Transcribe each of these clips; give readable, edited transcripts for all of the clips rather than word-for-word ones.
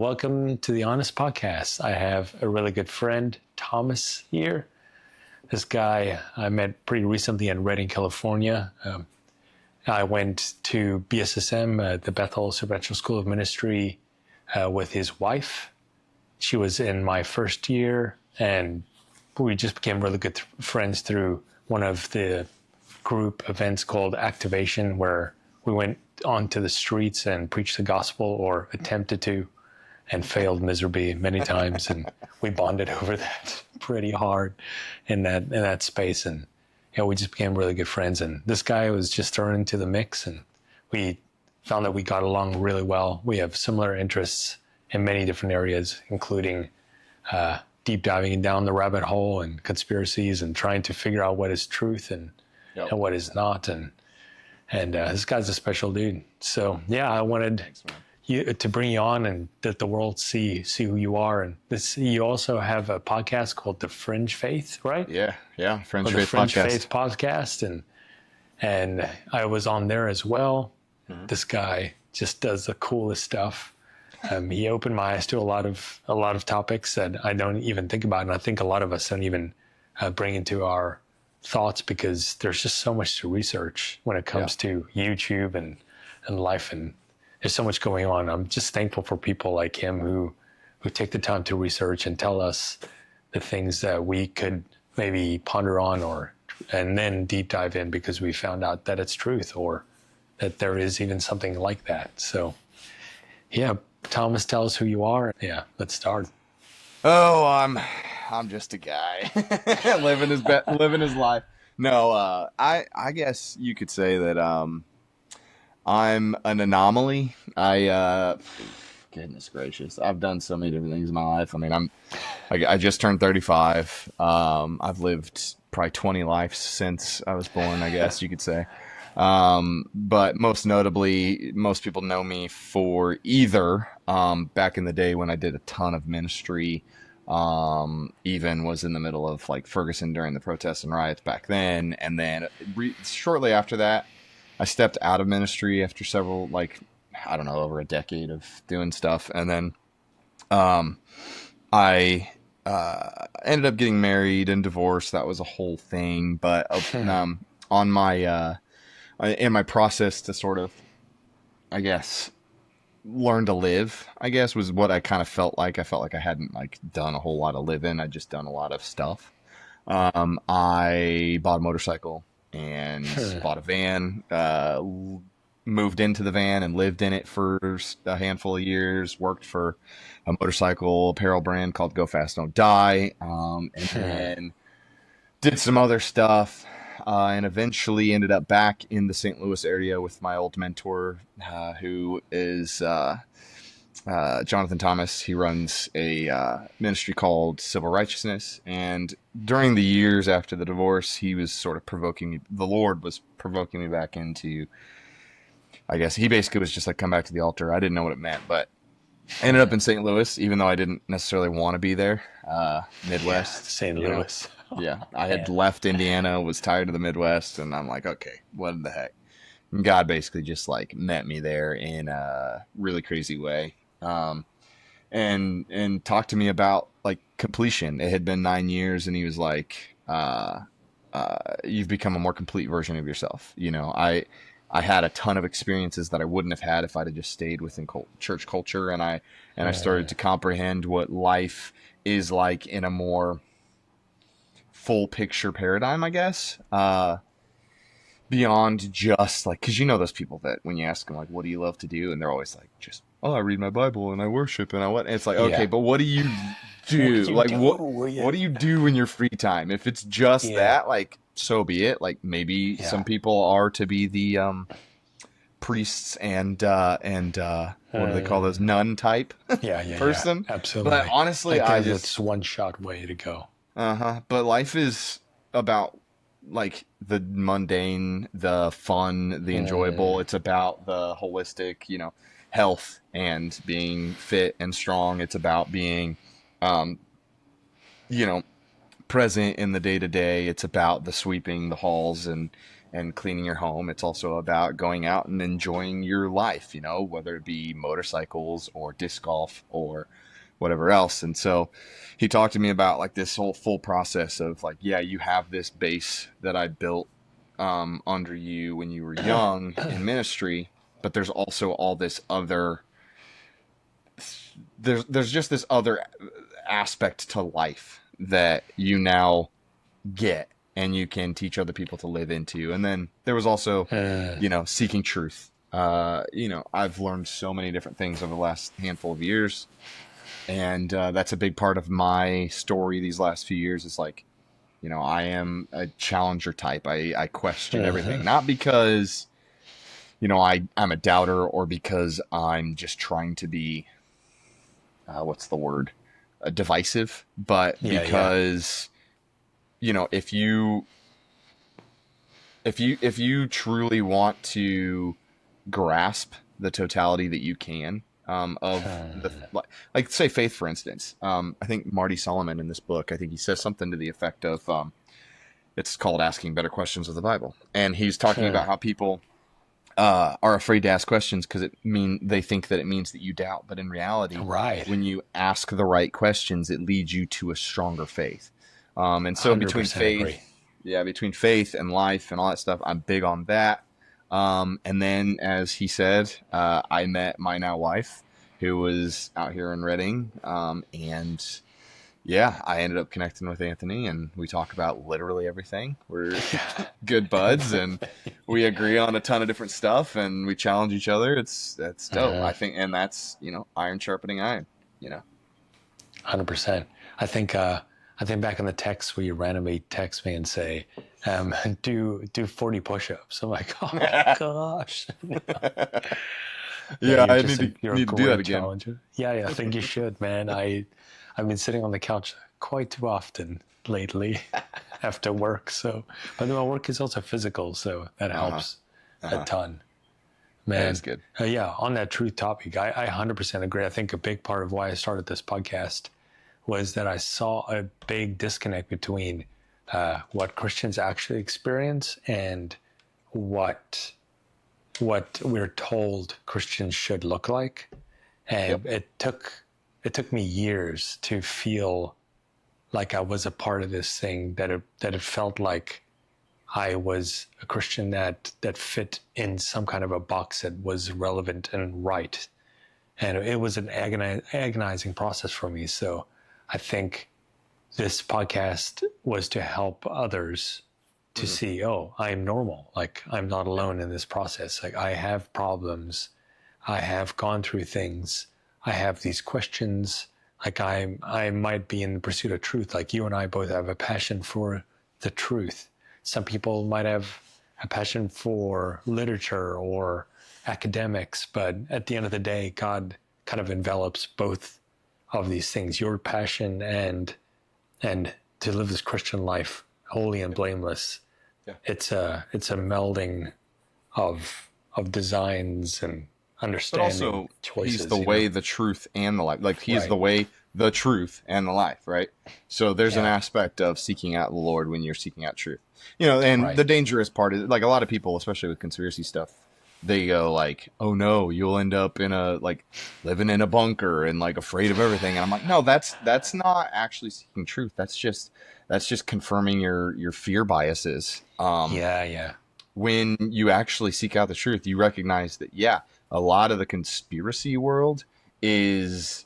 Welcome to the Honest Podcast. I have a really good friend, Thomas, here. This guy I met pretty recently in Redding, California. I went to BSSM, the Bethel Supernatural School of Ministry, with his wife. She was in my first year, and we just became really good friends through one of the group events called Activation, where we went onto the streets and preached the gospel, or attempted to, and failed miserably many times. And we bonded over that pretty hard in that space. And we just became really good friends. And this guy was just thrown into the mix, and we found that we got along really well. We have similar interests in many different areas, including deep diving down the rabbit hole and conspiracies and trying to figure out what is truth and what is not. And this guy's a special dude. So I wanted to bring you on and that the world see who you are. And you also have a podcast called the Fringe Faith, right? Yeah, Fringe Faith Podcast, and I was on there as well. Mm-hmm. This guy just does the coolest stuff. He opened my eyes to a lot of topics that I don't even think about, and I think a lot of us don't even bring into our thoughts, because there's just so much to research when it comes to YouTube and life, and there's so much going on. I'm just thankful for people like him who take the time to research and tell us the things that we could maybe ponder on and then deep dive in, because we found out that it's truth, or that there is even something like that. So Thomas, tell us who you are. Let's start. Oh, I'm just a guy living his life. No, I guess you could say that I'm an anomaly. Goodness gracious, I've done so many different things in my life. I mean, I just turned 35. I've lived probably 20 lives since I was born, I guess you could say. But most notably, most people know me for either back in the day when I did a ton of ministry, even was in the middle of like Ferguson during the protests and riots back then. And then shortly after that, I stepped out of ministry after several, over a decade of doing stuff. And then I ended up getting married and divorced. That was a whole thing. But on my in my process to sort of, I guess, learn to live, I guess, was what I kind of felt like. I felt like I hadn't done a whole lot of living. I'd just done a lot of stuff. I bought a motorcycle and bought a van, moved into the van and lived in it for a handful of years, worked for a motorcycle apparel brand called Go Fast Don't Die, and then did some other stuff. And eventually ended up back in the St. Louis area with my old mentor, who is Jonathan Thomas. He runs a ministry called Civil Righteousness. And during the years after the divorce, he was sort of provoking me. The Lord was provoking me back into, I guess, he basically was just like, come back to the altar. I didn't know what it meant, but I ended up in St. Louis, even though I didn't necessarily want to be there. Midwest. St. Louis. Yeah, I had left Indiana, was tired of the Midwest, and I'm like, okay, what the heck? And God basically just met me there in a really crazy way, and talked to me about completion. It had been 9 years, and he was like, "You've become a more complete version of yourself." I had a ton of experiences that I wouldn't have had if I'd have just stayed within church culture, and I started to comprehend what life is like in a more full picture paradigm, I guess, beyond just because those people that when you ask them what do you love to do, and they're always I read my Bible and I worship and and it's okay, but what do you do? What do you do in your free time? If it's just that, so be it. Maybe some people are to be the priests and what do they call those, nun type person. Absolutely. But honestly, it's one shot way to go. But life is about the mundane, the fun, the enjoyable. It's about the holistic, health and being fit and strong. It's about being, present in the day to day. It's about the sweeping the halls and and cleaning your home. It's also about going out and enjoying your life, whether it be motorcycles or disc golf or whatever else. And so he talked to me about like this whole full process of like, yeah, you have this base that I built under you when you were young in ministry, but there's also all this other, there's just this other aspect to life that you now get and you can teach other people to live into. And then there was also, seeking truth. I've learned so many different things over the last handful of years. And that's a big part of my story these last few years is like, I am a challenger type. I question everything, not because, I'm a doubter or because I'm just trying to be, what's the word? Divisive, but because, if you truly want to grasp the totality that you can, of the, like say faith, for instance, I think Marty Solomon in this book, I think he says something to the effect of, it's called Asking Better Questions of the Bible. And he's talking about how people, are afraid to ask questions because they think that it means that you doubt. But in reality, when you ask the right questions, it leads you to a stronger faith. And so between faith and life and all that stuff, I'm big on that. And then, as he said, I met my now wife, who was out here in Reading. And I ended up connecting with Anthony, and we talk about literally everything. We're good buds, and we agree on a ton of different stuff, and we challenge each other. That's dope, I think. And that's, iron sharpening iron, 100%. I think back in the text where you randomly text me and say, do 40 push-ups. I'm like, oh my gosh. I need to do that again. Challenger. Yeah, I think you should, man. I've been sitting on the couch quite too often lately after work. So, but my work is also physical, so that helps a ton. Man, that is good. On that truth topic, I 100% agree. I think a big part of why I started this podcast was that I saw a big disconnect between what Christians actually experience and what we're told Christians should look like. And it took me years to feel like I was a part of this thing, that it felt like I was a Christian that fit in some kind of a box that was relevant and right. And it was an agonizing process for me. So I think this podcast was to help others to see, I am normal. Like, I'm not alone in this process. Like, I have problems. I have gone through things. I have these questions. Like, I might be in the pursuit of truth. Like, you and I both have a passion for the truth. Some people might have a passion for literature or academics, but at the end of the day, God kind of envelops both of these things, your passion and to live this Christian life holy and blameless. It's a melding of designs and understanding. But also, choices, he's the way, the truth, and the life. Like, he is the way, the truth, and the life, right? So there's an aspect of seeking out the Lord when you're seeking out truth. And the dangerous part is, like, a lot of people, especially with conspiracy stuff, they go like, oh no, you'll end up in living in a bunker and like afraid of everything. And I'm like, no, that's not actually seeking truth. That's just confirming your fear biases. When you actually seek out the truth, you recognize that, a lot of the conspiracy world is,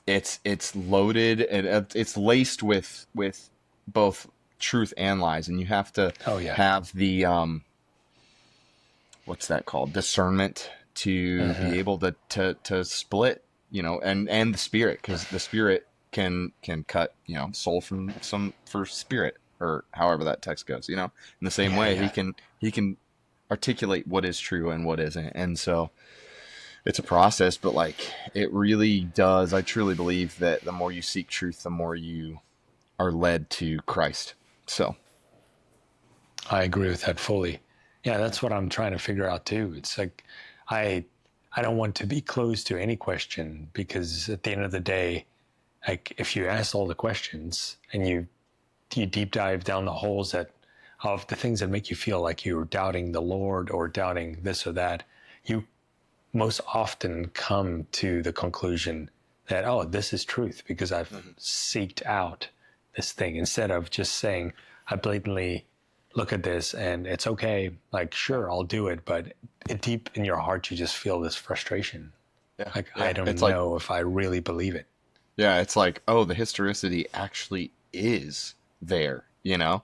it's loaded and it's laced with both truth and lies. And you have to have the, what's that called? Discernment to be able to split, and the spirit, because the spirit can cut, soul for spirit, or however that text goes, in the same way he can articulate what is true and what isn't. And so it's a process, but like, it really does. I truly believe that the more you seek truth, the more you are led to Christ. So I agree with that fully. Yeah, that's what I'm trying to figure out too. It's like, I don't want to be closed to any question, because at the end of the day, like, if you ask all the questions and you deep dive down the holes that of the things that make you feel like you're doubting the Lord or doubting this or that, you most often come to the conclusion that, oh, this is truth because I've seeked out this thing, instead of just saying, I blatantly look at this and it's okay. Like, sure, I'll do it. But deep in your heart, you just feel this frustration. Yeah. Like, Yeah. I don't know if I really believe it. Yeah. It's like, oh, the historicity actually is there, you know?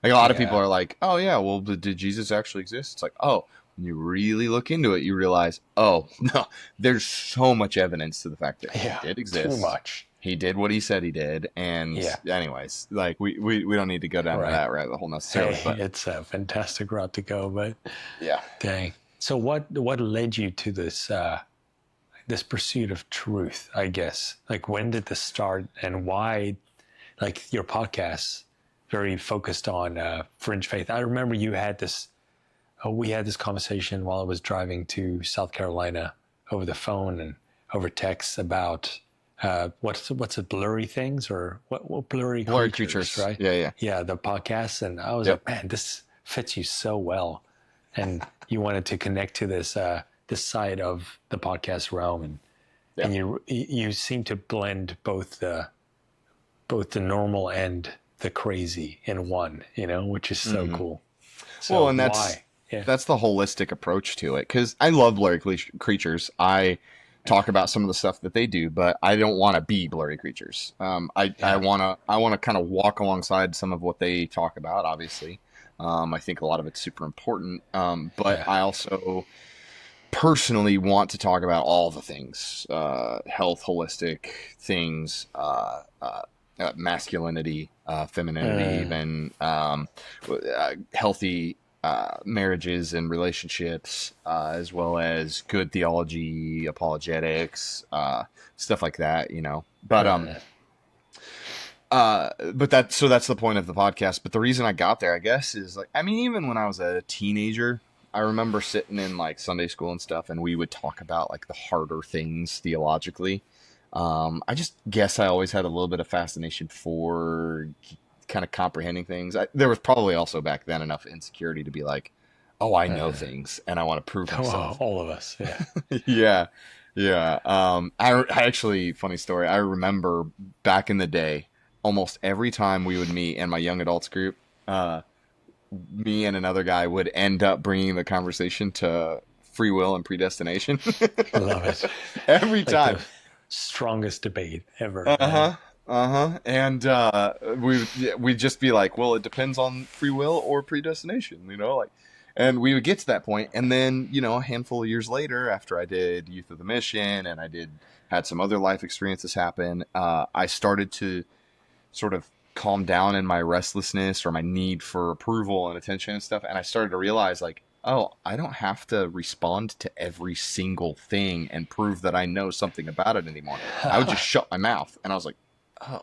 Like a lot of people are like, oh yeah, well, did Jesus actually exist? It's like, oh, when you really look into it, you realize, oh no, there's so much evidence to the fact that he did exist. Too much. He did what he said he did. And anyways, like we don't need to go down to that rabbit hole necessarily. But it's a fantastic route to go, but yeah. Dang. So what led you to this this pursuit of truth, I guess? Like, when did this start, and why, like, your podcast very focused on Fringe Faith? I remember you had this, we had this conversation while I was driving to South Carolina over the phone and over text about what's it, blurry things, or what blurry creatures, right? Yeah, the podcast. And I was like, man, this fits you so well, and you wanted to connect to this this side of the podcast realm, and you seem to blend both the normal and the crazy in one, which is so cool. So well, and that's the holistic approach to it, because I love blurry creatures. I talk about some of the stuff that they do, but I don't want to be blurry creatures. I want to kind of walk alongside some of what they talk about, obviously. I think a lot of it's super important, but I also personally want to talk about all the things, health, holistic things, masculinity, femininity, even healthy marriages and relationships, as well as good theology, apologetics, stuff like that, but that's the point of the podcast. But the reason I got there, I guess, is like, I mean, even when I was a teenager, I remember sitting in like Sunday school and stuff, and we would talk about like the harder things theologically. I just guess I always had a little bit of fascination for kind of comprehending things. There was probably also back then enough insecurity to be like, oh, I know things and I want to prove myself. All of us. Yeah. I actually, funny story, I remember back in the day, almost every time we would meet in my young adults group, me and another guy would end up bringing the conversation to free will and predestination. I love it. Every time. The strongest debate ever. And we'd just be like, well, it depends on free will or predestination, and we would get to that point. And then, a handful of years later, after I did Youth of the Mission and had some other life experiences happen, I started to sort of calm down in my restlessness or my need for approval and attention and stuff. And I started to realize, like, oh, I don't have to respond to every single thing and prove that I know something about it anymore. I would just shut my mouth. And I was like, oh,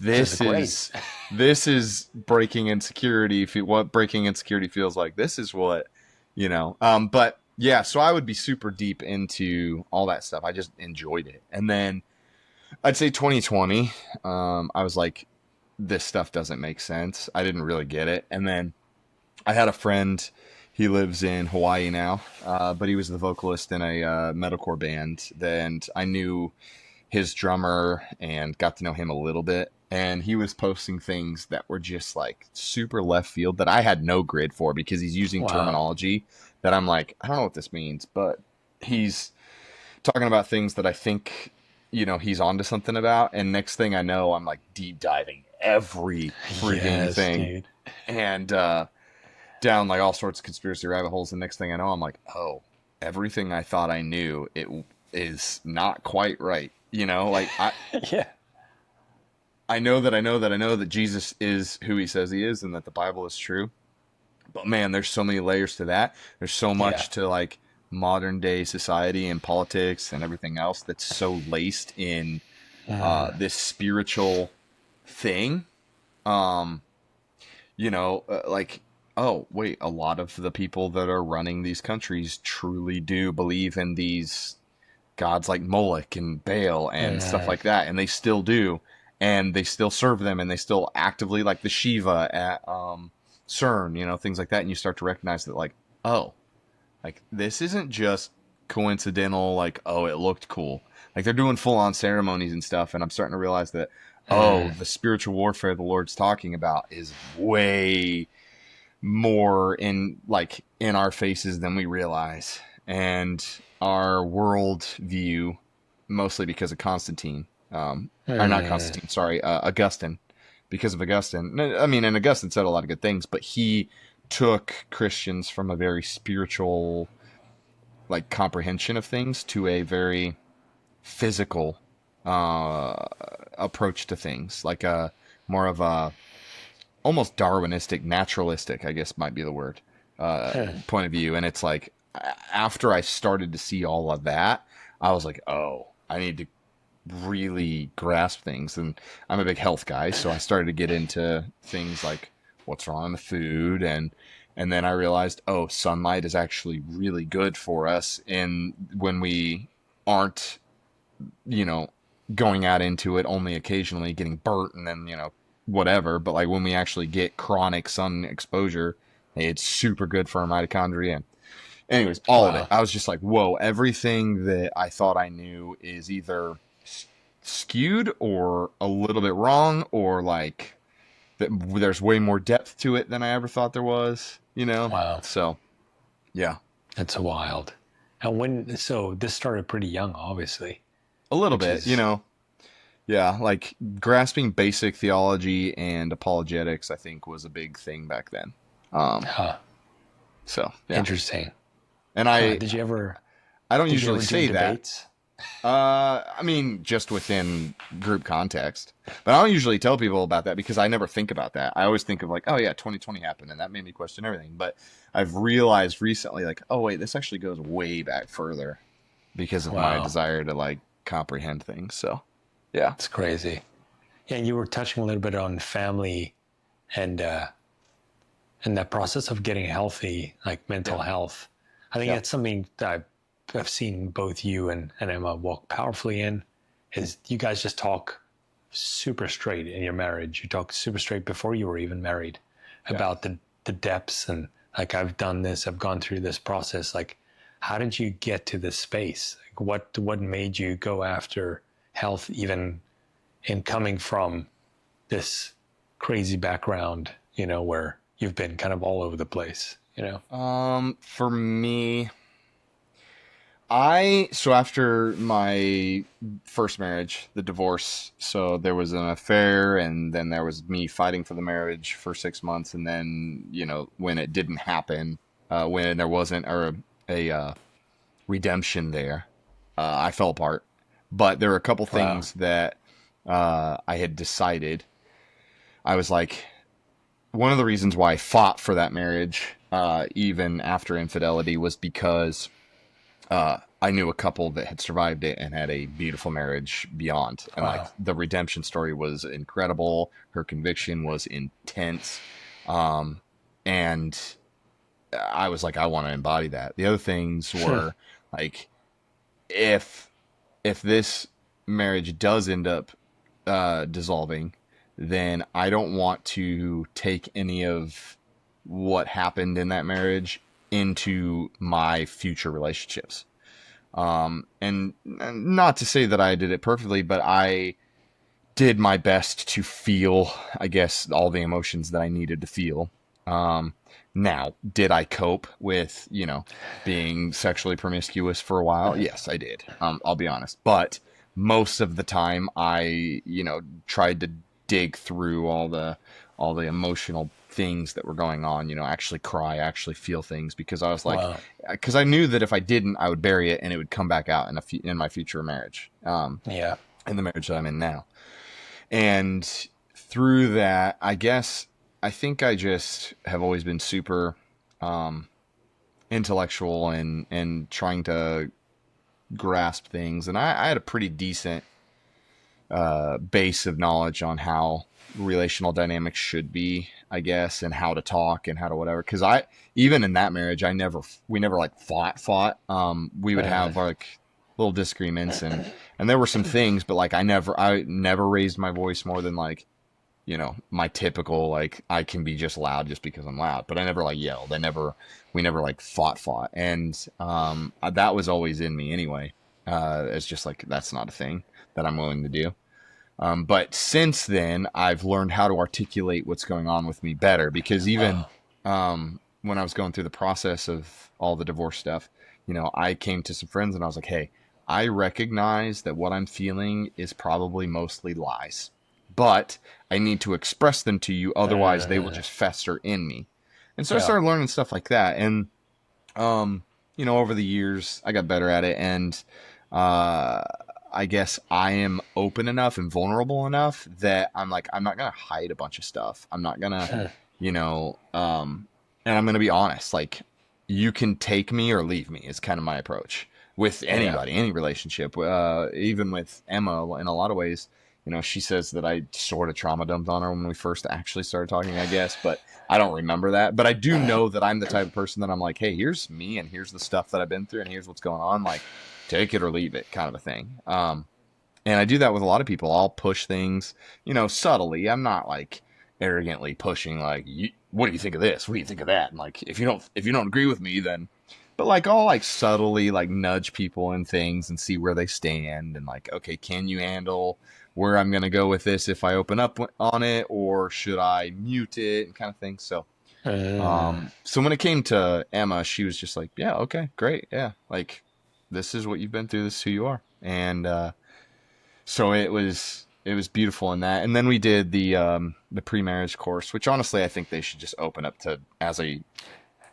this is breaking insecurity. What breaking insecurity feels like. This is what, but yeah, so I would be super deep into all that stuff. I just enjoyed it. And then I'd say 2020, I was like, this stuff doesn't make sense. I didn't really get it. And then I had a friend, he lives in Hawaii now, but he was the vocalist in a metalcore band. And I knew his drummer and got to know him a little bit. And he was posting things that were just like super left field that I had no grid for, because he's using terminology that I'm like, I don't know what this means, but he's talking about things that I think, he's onto something about. And next thing I know, I'm like deep diving every freaking thing. Dude. And down like all sorts of conspiracy rabbit holes. And next thing I know, I'm like, oh, everything I thought I knew, it is not quite right. I know that Jesus is who he says he is and that the Bible is true. But man, there's so many layers to that. There's so much to like modern day society and politics and everything else that's so laced in this spiritual thing. Like, oh, wait, a lot of the people that are running these countries truly do believe in these gods like Moloch and Baal and stuff like that. And they still do. And they still serve them, and they still actively, like the Shiva at CERN, things like that. And you start to recognize that like, oh, like this isn't just coincidental, like, oh, it looked cool. Like they're doing full on ceremonies and stuff. And I'm starting to realize that, oh, the spiritual warfare the Lord's talking about is way more in our faces than we realize. And our world view, mostly because of Constantine, or not Constantine, sorry, Augustine, because of Augustine. I mean, and Augustine said a lot of good things, but he took Christians from a very spiritual, like, comprehension of things to a very physical approach to things, like a more of a almost Darwinistic, naturalistic, I guess might be the word, point of view. And it's like, after I started to see all of that, I was like, oh, I need to really grasp things. And I'm a big health guy, so I started to get into things like what's wrong with food, and then I realized, oh, sunlight is actually really good for us, and when we aren't, going out into it only occasionally, getting burnt and then whatever, but like when we actually get chronic sun exposure, it's super good for our mitochondria. And anyways, all of it, I was just like, whoa, everything that I thought I knew is either skewed or a little bit wrong, or like there's way more depth to it than I ever thought there was, Wow. So yeah, That's wild. And so this started pretty young, obviously. a little bit, yeah, like grasping basic theology and apologetics, I think, was a big thing back then. So yeah. Interesting. And I don't usually say that. Debates? I mean, just within group context. But I don't usually tell people about that because I never think about that. I always think of like, oh yeah, 2020 happened and that made me question everything. But I've realized recently, like, oh wait, this actually goes way back further because of my desire to like comprehend things. So yeah. It's crazy. Yeah, and you were touching a little bit on family and that process of getting healthy, like mental health. I think that's something that I've seen both you and Emma walk powerfully in, is you guys just talk super straight in your marriage. You talk super straight before you were even married about the depths, and like, I've done this, I've gone through this process. Like, how did you get to this space? Like, what made you go after health, even in coming from this crazy background, where you've been kind of all over the place, For me, so after my first marriage, the divorce, so there was an affair, and then there was me fighting for the marriage for 6 months, and then, when it didn't happen, when there wasn't a redemption there, I fell apart. But there were a couple things that I had decided. I was like, one of the reasons why I fought for that marriage, even after infidelity, was because I knew a couple that had survived it and had a beautiful marriage beyond. And like, the redemption story was incredible. Her conviction was intense. And I was like, I want to embody that. The other things were like, if this marriage does end up dissolving, then I don't want to take any of what happened in that marriage into my future relationships. And not to say that I did it perfectly, but I did my best to feel, I guess, all the emotions that I needed to feel. Now, did I cope with, being sexually promiscuous for a while? Yes, I did. I'll be honest. But most of the time I, tried to dig through all the emotional things that were going on, actually cry, actually feel things, because I was like, because I knew that if I didn't, I would bury it and it would come back out in my future marriage. In the marriage that I'm in now. And through that, I think I just have always been super intellectual and trying to grasp things. And I had a pretty decent base of knowledge on how relational dynamics should be, I guess, and how to talk and how to whatever. Because even in that marriage, we never like fought. We would have like little disagreements and there were some things, but like I never raised my voice more than like my typical, like, I can be just loud just because I'm loud, but I never like yelled. We never like fought. And, that was always in me anyway. It's just like, that's not a thing that I'm willing to do. But since then, I've learned how to articulate what's going on with me better, because even, when I was going through the process of all the divorce stuff, I came to some friends and I was like, hey, I recognize that what I'm feeling is probably mostly lies, but I need to express them to you. Otherwise they will just fester in me. And so I started learning stuff like that. And, over the years I got better at it. And, I guess I am open enough and vulnerable enough that I'm like, I'm not going to hide a bunch of stuff. I'm not going to, and I'm going to be honest. Like, you can take me or leave me is kind of my approach with anybody, any relationship. Even with Emma, in a lot of ways, she says that I sort of trauma dumped on her when we first actually started talking, I guess, but I don't remember that. But I do know that I'm the type of person that I'm like, hey, here's me and here's the stuff that I've been through and here's what's going on. Like, take it or leave it, kind of a thing. And I do that with a lot of people. I'll push things, subtly. I'm not like arrogantly pushing, like, what do you think of this? What do you think of that? And like, if you don't agree with me, then, but like, I'll like subtly like nudge people in things and see where they stand. And like, okay, can you handle where I'm going to go with this if I open up on it, or should I mute it, and kind of thing. So, so when it came to Emma, she was just like, yeah, okay, great. Yeah. Like, this is what you've been through. This is who you are. And, so it was beautiful in that. And then we did the pre-marriage course, which honestly, I think they should just open up as a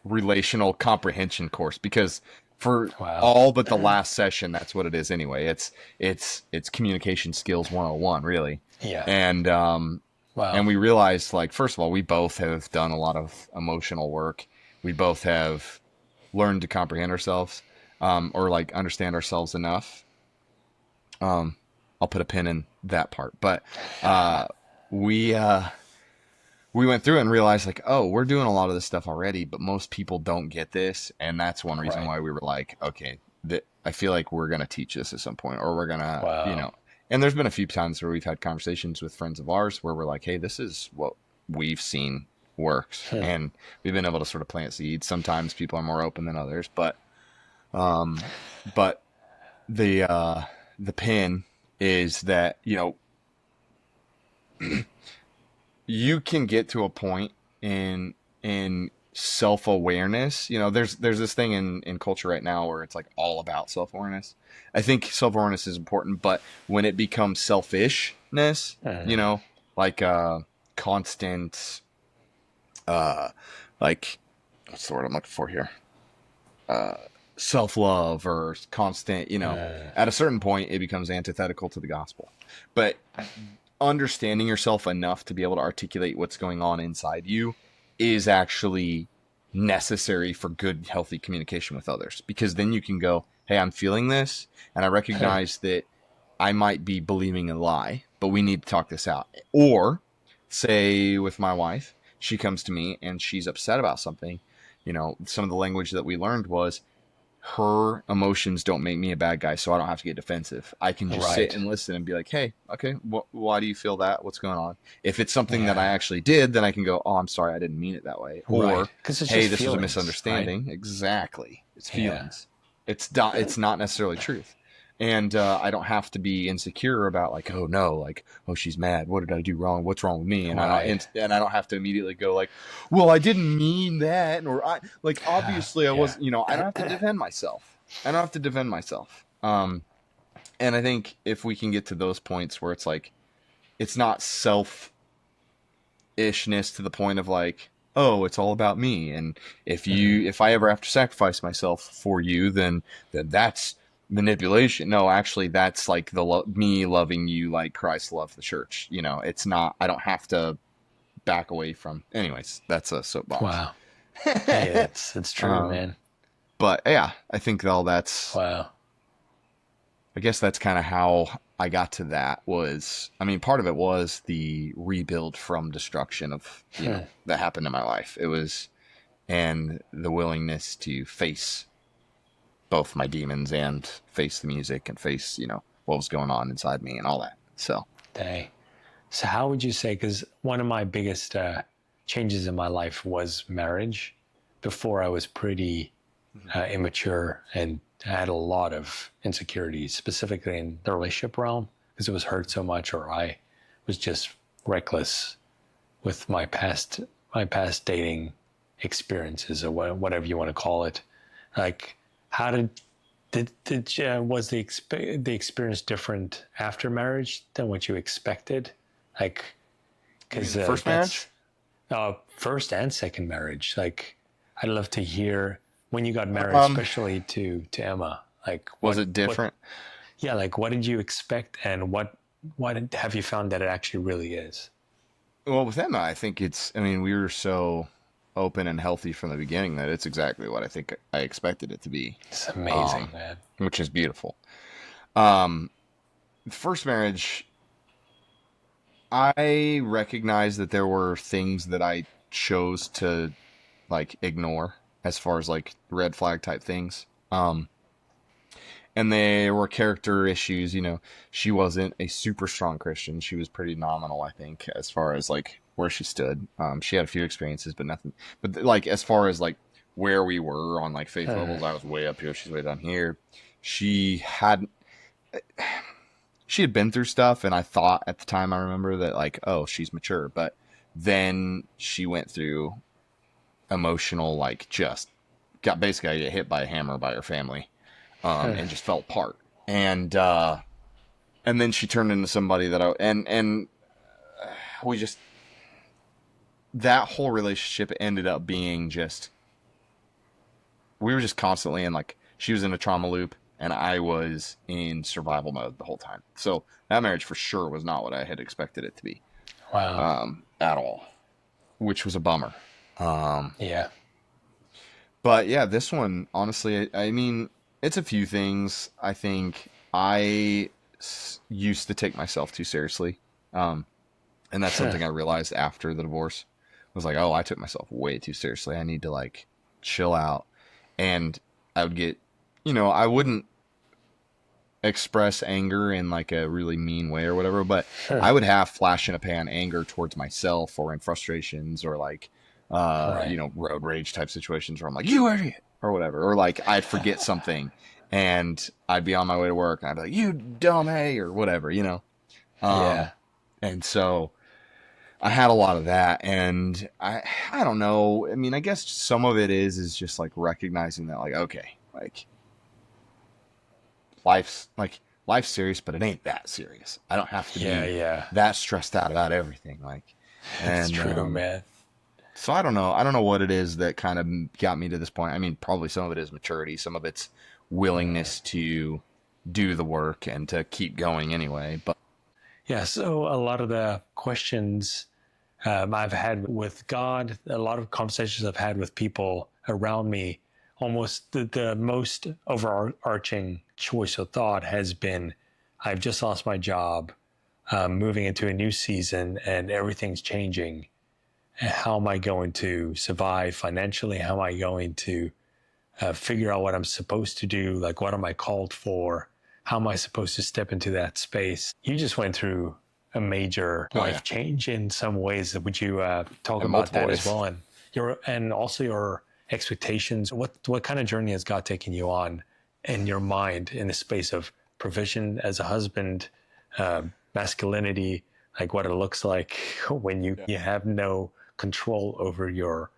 relational comprehension course, because for all but the last session, that's what it is anyway. It's communication skills 101, really. Yeah. And, and we realized, like, first of all, we both have done a lot of emotional work. We both have learned to comprehend ourselves, or like understand ourselves enough. I'll put a pin in that part, but we went through and realized, like, oh, we're doing a lot of this stuff already, but most people don't get this, and that's one reason why we were like, okay, I feel like we're gonna teach this at some point, or we're gonna, And there's been a few times where we've had conversations with friends of ours where we're like, hey, this is what we've seen works, and we've been able to sort of plant seeds. Sometimes people are more open than others, but the pin is that, you can get to a point in self-awareness. There's this thing in culture right now where it's like all about self-awareness. I think self-awareness is important, but when it becomes selfishness, like constant, like, what's the word I'm looking for here? Self-love or constant, at a certain point, it becomes antithetical to the gospel. But understanding yourself enough to be able to articulate what's going on inside you is actually necessary for good, healthy communication with others, because then you can go, hey, I'm feeling this, and I recognize that I might be believing a lie, but we need to talk this out. Or say with my wife, she comes to me and she's upset about something. Some of the language that we learned was, her emotions don't make me a bad guy, so I don't have to get defensive. I can just sit and listen and be like, hey, okay, why do you feel that? What's going on? If it's something that I actually did, then I can go, oh, I'm sorry, I didn't mean it that way. Or, hey, this is a misunderstanding. Right? Exactly. It's feelings. It's not necessarily truth. And I don't have to be insecure about, like, oh no, like, oh, she's mad. What did I do wrong? What's wrong with me? And I don't have to immediately go like, well, I didn't mean that, or obviously I wasn't. I don't have to defend myself. And I think if we can get to those points where it's like, it's not selfishness to the point of like, oh, it's all about me, and if I ever have to sacrifice myself for you, then that's manipulation. No, actually, that's like me loving you like Christ loved the church. It's not. I don't have to back away from. Anyways, that's a soapbox. Wow. Hey, it's true, man. But yeah, I think all that's. Wow. I guess that's kind of how I got to that. Part of it was the rebuild from destruction of that happened in my life. It was, and the willingness to face both my demons and face the music and face, what was going on inside me and all that. So, dang. So how would you say, because one of my biggest changes in my life was marriage. Before I was pretty immature and I had a lot of insecurities, specifically in the relationship realm, because it was hurt so much, or I was just reckless with my past dating experiences, or whatever you want to call it. Like, how was the experience different after marriage than what you expected? Like, because first marriage? First and second marriage. Like, I'd love to hear when you got married, especially to Emma. Like, was it different? Yeah, like what did you expect, and what have you found that it actually really is? Well, with Emma, I think we were so open and healthy from the beginning that it's exactly what I think I expected it to be. It's amazing, man. Which is beautiful. First marriage, I recognized that there were things that I chose to like ignore as far as like red flag type things. And there were character issues, she wasn't a super strong Christian. She was pretty nominal, I think, as far as like where she stood. She had a few experiences, but nothing. But like as far as like where we were on like faith levels, I was way up here. She's way down here. She had been through stuff, and I thought at the time, I remember that like, oh, she's mature. But then she went through emotional, like just got hit by a hammer by her family. And just fell apart. And then she turned into somebody that we just, that whole relationship ended up being just, we were just constantly in like, she was in a trauma loop and I was in survival mode the whole time. So that marriage for sure was not what I had expected it to be. Wow. At all, which was a bummer. Yeah. But yeah, this one, honestly, I mean, it's a few things. I think I used to take myself too seriously. And that's something I realized after the divorce. I was like, oh, I took myself way too seriously. I need to like chill out. And I would get, I wouldn't express anger in like a really mean way or whatever, but I would have flash in a pan anger towards myself or in frustrations or like, road rage type situations where I'm like, you idiot, or whatever, or like I'd forget something and I'd be on my way to work and I'd be like, you dumb A, or whatever, Yeah. And so I had a lot of that, and I don't know. I mean, I guess some of it is just like recognizing that, like, okay, like life's serious, but it ain't that serious. I don't have to be that stressed out about everything. Like, That's true, man. So I don't know what it is that kind of got me to this point. I mean, probably some of it is maturity. Some of it's willingness to do the work and to keep going anyway. But yeah, so a lot of the questions I've had with God, a lot of conversations I've had with people around me, almost the most overarching choice of thought has been, I've just lost my job, moving into a new season, and everything's changing. How am I going to survive financially? How am I going to figure out what I'm supposed to do? Like, what am I called for? How am I supposed to step into that space? You just went through a major life change in some ways. Would you talk about that as well? And also your expectations. What kind of journey has God taken you on in your mind in the space of provision as a husband, masculinity, like what it looks like when you have no control over your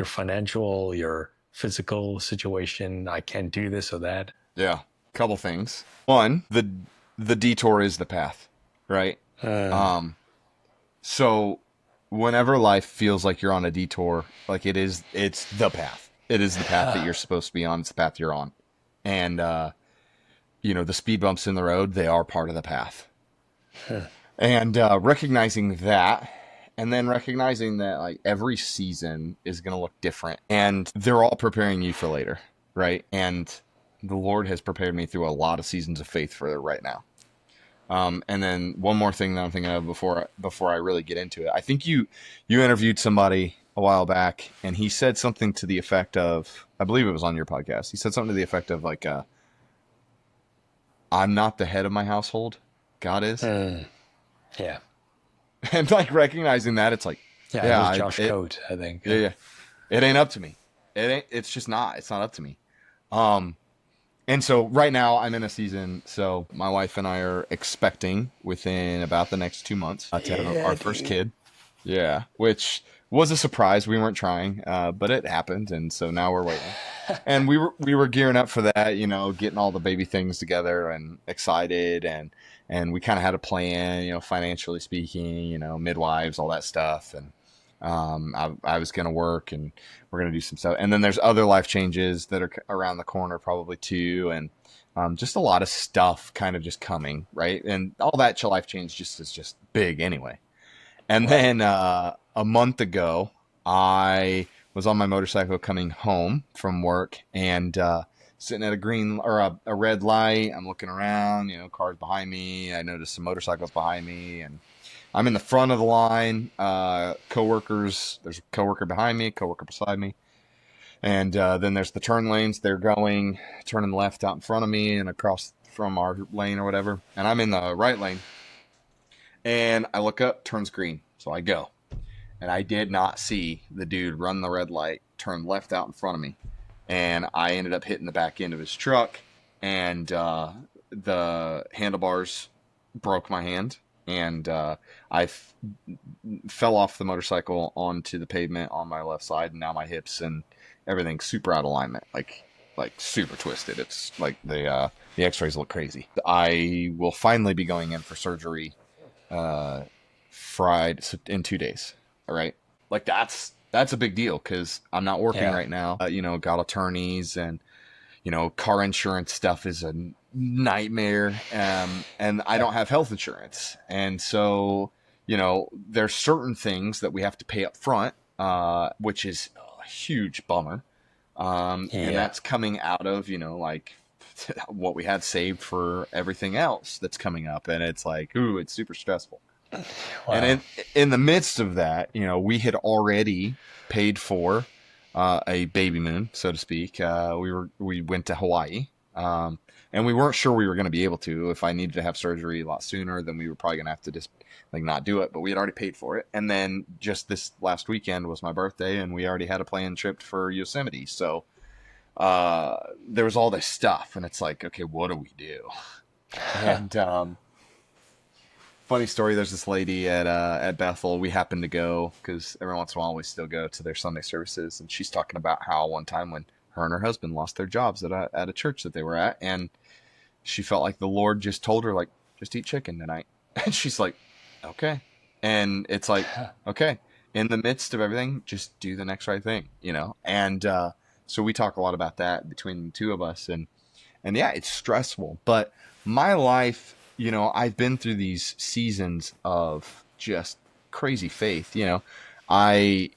financial, your physical situation. I can't do this or that. Yeah, couple things. One, the detour is the path, right? So whenever life feels like you're on a detour, like it's the path. It is the path that you're supposed to be on. It's the path you're on. And, the speed bumps in the road, they are part of the path. And recognizing that, and then recognizing that like every season is going to look different, and they're all preparing you for later, right? And the Lord has prepared me through a lot of seasons of faith for right now. And then one more thing that I'm thinking of before I really get into it. I think you interviewed somebody a while back, and he said something to the effect of, I believe it was on your podcast. He said something to the effect of like, I'm not the head of my household. God is. Yeah. And like recognizing that, it's like, Yeah, it was Josh Coate, I think. Yeah. It ain't up to me. It's not up to me. And so right now I'm in a season. So my wife and I are expecting within about the next 2 months to have our first kid. Yeah. Which was a surprise. We weren't trying, but it happened. And so now we're waiting. And we were gearing up for that, getting all the baby things together and excited. And we kind of had a plan, financially speaking, midwives, all that stuff. And I was going to work and we're going to do some stuff. And then there's other life changes that are around the corner probably too. And just a lot of stuff kind of just coming, right? And all that life change is just big anyway. And then a month ago, I was on my motorcycle coming home from work and sitting at a green or a red light. I'm looking around, cars behind me. I noticed some motorcycles behind me, and I'm in the front of the line. Coworkers, there's a coworker behind me, coworker beside me. And then there's the turn lanes. They're turning left out in front of me and across from our lane or whatever. And I'm in the right lane. And I look up, turns green. So I go. And I did not see the dude run the red light, turn left out in front of me. And I ended up hitting the back end of his truck. And the handlebars broke my hand. And I fell off the motorcycle onto the pavement on my left side. And now my hips and everything's super out of alignment. Like super twisted. It's like the x-rays look crazy. I will finally be going in for surgery Friday in 2 days. All right. Like that's a big deal because I'm not working right now. Got attorneys and, car insurance stuff is a nightmare. And I don't have health insurance. And so, there's certain things that we have to pay up front, which is a huge bummer. And that's coming out of, like what we had saved for everything else that's coming up. And it's like, ooh, it's super stressful. Wow. And in the midst of that, we had already paid for a baby moon, so to speak. We went to Hawaii, and we weren't sure we were going to be able to. If I needed to have surgery a lot sooner, then we were probably going to have to just not do it. But we had already paid for it. And then just this last weekend was my birthday, and we already had a planned trip for Yosemite. So there was all this stuff, and it's like, okay, what do we do? And funny story, there's this lady at Bethel. We happened to go because every once in a while we still go to their Sunday services, and she's talking about how one time when her and her husband lost their jobs at a church that they were at, and she felt like the Lord just told her, like, just eat chicken tonight. And she's like, okay. And it's like, okay, in the midst of everything, just do the next right thing, And so we talk a lot about that between the two of us, and yeah, it's stressful, but my life, I've been through these seasons of just crazy faith. I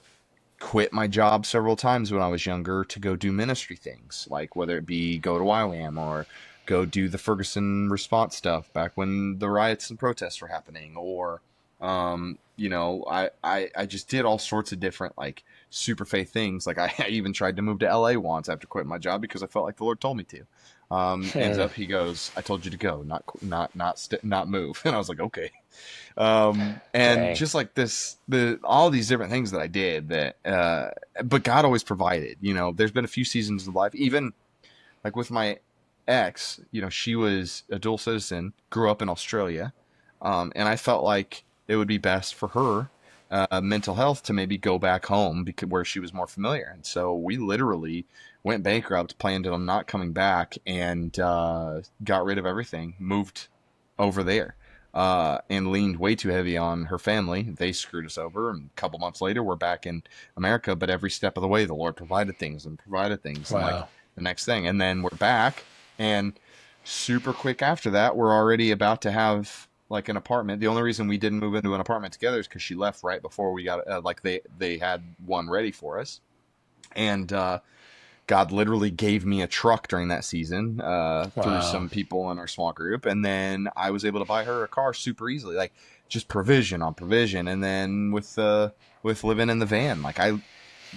quit my job several times when I was younger to go do ministry things, like whether it be go to YWAM or go do the Ferguson response stuff back when the riots and protests were happening, or, I just did all sorts of different, like, super faith things. Like I even tried to move to LA once after quitting my job because I felt like the Lord told me to. Ends up, he goes, I told you to go, not move. And I was like, okay. And Dang. Just like all these different things that I did but God always provided. There's been a few seasons of life, even like with my ex, she was a dual citizen, grew up in Australia. And I felt like it would be best for her mental health to maybe go back home where she was more familiar. And so we literally went bankrupt, planned on not coming back, and got rid of everything, moved over there, and leaned way too heavy on her family. They screwed us over, and a couple months later, we're back in America. But every step of the way, the Lord provided things. Wow. And like the next thing. And then we're back, and super quick after that, we're already about to have like an apartment. The only reason we didn't move into an apartment together is because she left right before we got they had one ready for us. And God literally gave me a truck during that season through some people in our small group. And then I was able to buy her a car super easily, like just provision on provision. And then with living in the van, like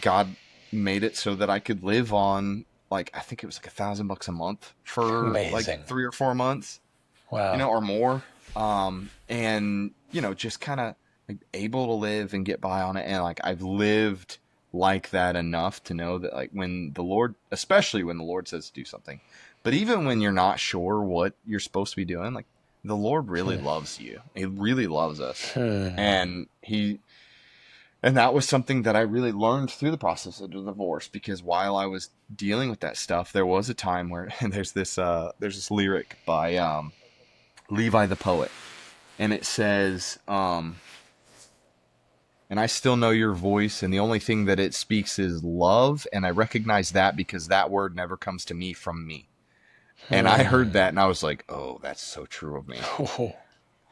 God made it so that I could live on, like, I think it was like $1,000 a month for Amazing. Like 3 or 4 months, or more. And, just kind of like able to live and get by on it. And like I've lived like that enough to know that like when the Lord, especially when the Lord says to do something, but even when you're not sure what you're supposed to be doing, like the Lord really loves you. He really loves us. And that was something that I really learned through the process of the divorce, because while I was dealing with that stuff, there was a time where there's this lyric by Levi the poet, and it says, and I still know your voice, and the only thing that it speaks is love, and I recognize that because that word never comes to me from me. And I heard that, and I was like, oh, that's so true of me.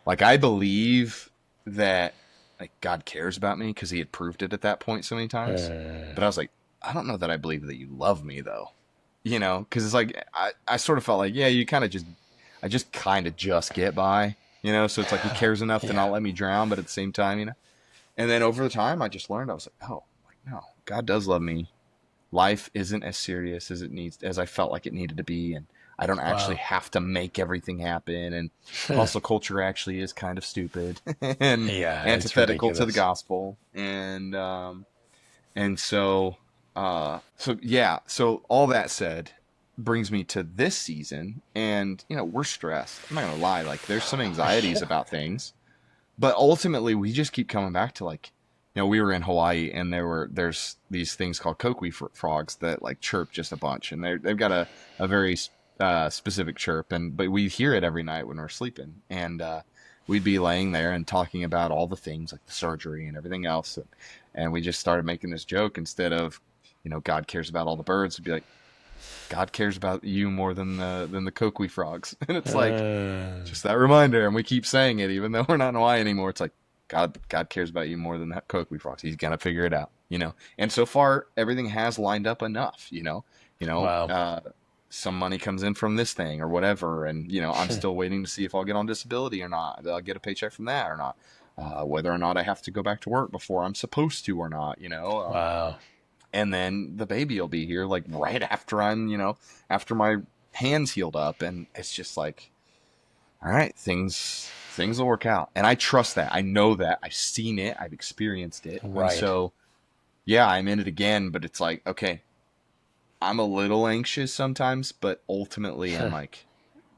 Like, I believe that like God cares about me because he had proved it at that point so many times. But I was like, I don't know that I believe that you love me, though. You know, because it's like, I sort of felt like, yeah, you kind of I just kind of just get by, you know? So it's like he cares enough to not let me drown, but at the same time, you know? And then over the time, I just learned, I was like, oh, like, no, God does love me. Life isn't as serious as I felt like it needed to be. And I don't actually have to make everything happen. And hustle culture actually is kind of stupid and antithetical to the gospel. And so all that said brings me to this season, and, you know, we're stressed. I'm not going to lie. Like, there's some anxieties about things, but ultimately we just keep coming back to, like, you know, we were in Hawaii, and there's these things called koqui frogs that like chirp just a bunch, and they've got a very specific chirp, but we hear it every night when we're sleeping, and we'd be laying there and talking about all the things like the surgery and everything else, and we just started making this joke. Instead of, you know, God cares about all the birds, we'd be like, God cares about you more than the koqui frogs. And it's like just that reminder, and we keep saying it even though we're not in Hawaii anymore. It's like, God cares about you more than that koqui frogs. He's gonna figure it out, you know. And so far, everything has lined up enough, you know. Wow. Some money comes in from this thing or whatever, and, you know, I'm still waiting to see if I'll get on disability or not. I'll get a paycheck from that or not. Whether or not I have to go back to work before I'm supposed to or not, you know. Wow. And then the baby will be here, like, right after after my hands healed up, and it's just like, all right, things will work out. And I trust that. I know that. I've seen it. I've experienced it. Right. And so, yeah, I'm in it again, but it's like, okay, I'm a little anxious sometimes, but ultimately I'm like,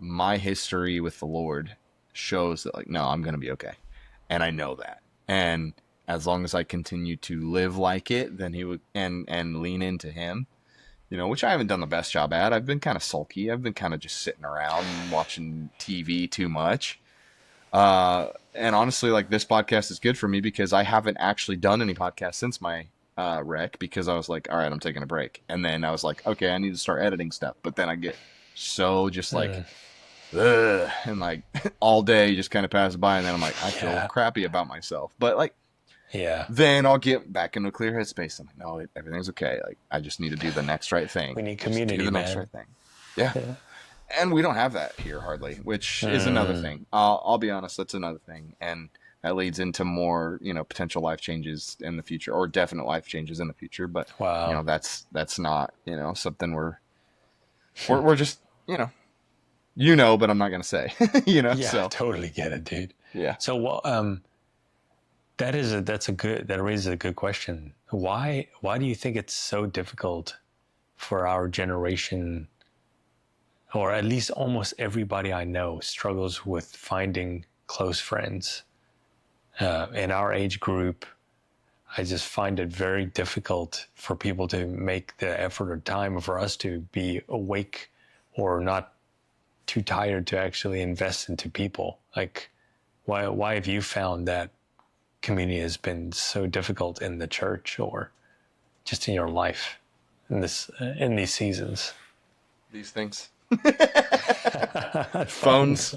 my history with the Lord shows that, like, no, I'm going to be okay. And I know that. And as long as I continue to live like it, then he would, and lean into him, you know, which I haven't done the best job at. I've been kind of sulky. I've been kind of just sitting around and watching TV too much. And honestly, like, this podcast is good for me because I haven't actually done any podcasts since my wreck, because I was like, all right, I'm taking a break. And then I was like, okay, I need to start editing stuff. But then I get so just like, ugh, and like all day just kind of passes by, and then I'm like, I feel crappy about myself. But like, then I'll get back into a clear headspace. I'm like, no, everything's okay. Like, I just need to do the next right thing. We need community, do the next right thing. Yeah. And we don't have that here hardly, which is another thing. I'll be honest, that's another thing. And that leads into more, you know, potential life changes in the future, or definite life changes in the future. But, you know, that's not, you know, something we're just, you know, but I'm not going to say, you know. Yeah, so. I totally get it, dude. Yeah. So, that raises a good question. Why do you think it's so difficult for our generation, or at least almost everybody I know struggles with finding close friends? In our age group, I just find it very difficult for people to make the effort or time for us to be awake or not too tired to actually invest into people. Like, why have you found that community has been so difficult in the church, or just in your life in these seasons? These things. Phones.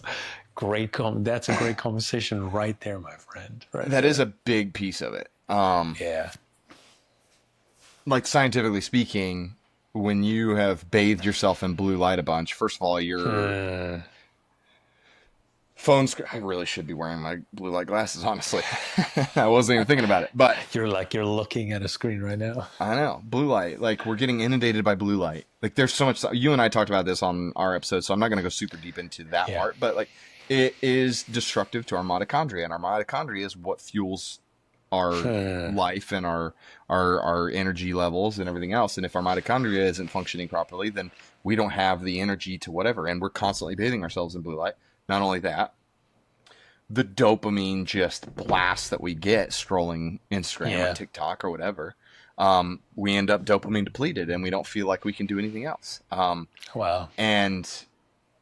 That's a great conversation right there, my friend. That is a big piece of it. Like, scientifically speaking, when you have bathed yourself in blue light a bunch, first of all, your phone screen. I really should be wearing my blue light glasses, honestly. I wasn't even thinking about it, but you're looking at a screen right now. I know, blue light. Like, we're getting inundated by blue light. Like, there's so much. You and I talked about this on our episode, so I'm not going to go super deep into that part. But like, it is destructive to our mitochondria, and our mitochondria is what fuels our life and our energy levels and everything else. And if our mitochondria isn't functioning properly, then we don't have the energy to whatever, and we're constantly bathing ourselves in blue light. Not only that, the dopamine just blast that we get scrolling Instagram or TikTok or whatever, we end up dopamine depleted, and we don't feel like we can do anything else. Wow. And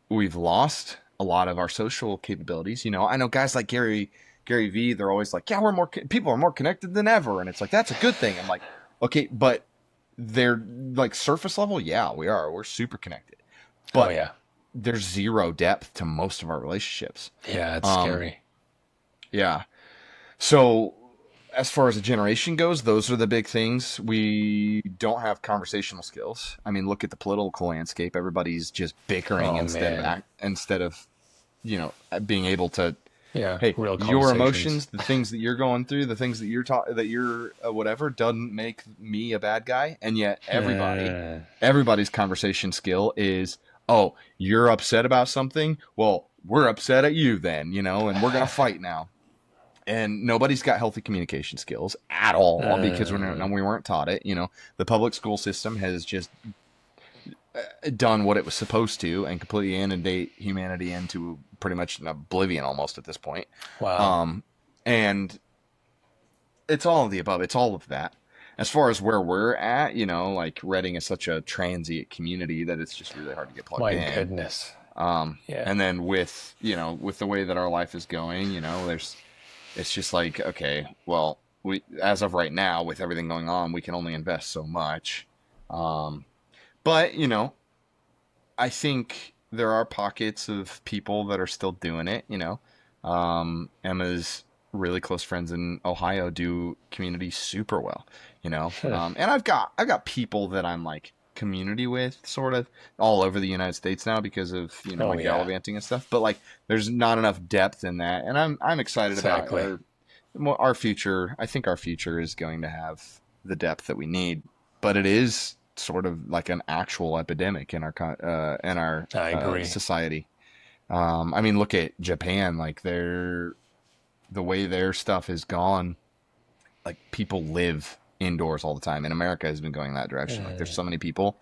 we've lost a lot of our social capabilities. You know, I know guys like Gary V, they're always like, yeah, people are more connected than ever. And it's like, that's a good thing. I'm like, okay, but they're like surface level. Yeah, we are. We're super connected. But there's zero depth to most of our relationships. Yeah, it's scary. Yeah. So as far as a generation goes, those are the big things. We don't have conversational skills. I mean, look at the political landscape. Everybody's just bickering instead of, you know, being able to, hey, your emotions, the things that you're going through, the things that you're whatever, doesn't make me a bad guy. And yet everybody's conversation skill is, oh, you're upset about something? Well, we're upset at you then, you know, and we're going to fight now. And nobody's got healthy communication skills at all because we weren't taught it. You know, the public school system has just done what it was supposed to and completely inundate humanity into pretty much an oblivion almost at this point. Wow. And it's all of the above. It's all of that. As far as where we're at, you know, like Reading is such a transient community that it's just really hard to get plugged in. My goodness. And then with the way that our life is going, you know, it's just like, okay, well, as of right now, with everything going on, we can only invest so much. But, you know, I think there are pockets of people that are still doing it, you know. Emma's really close friends in Ohio do community super well, you know. And I've got people that I'm like community with sort of all over the United States now because of, you know, gallivanting and stuff. But like there's not enough depth in that. And I'm excited about our future. I think our future is going to have the depth that we need, but it is sort of like an actual epidemic in our society. I mean, look at Japan, like the way their stuff has gone, like people live indoors all the time, and America has been going that direction. Like there's so many people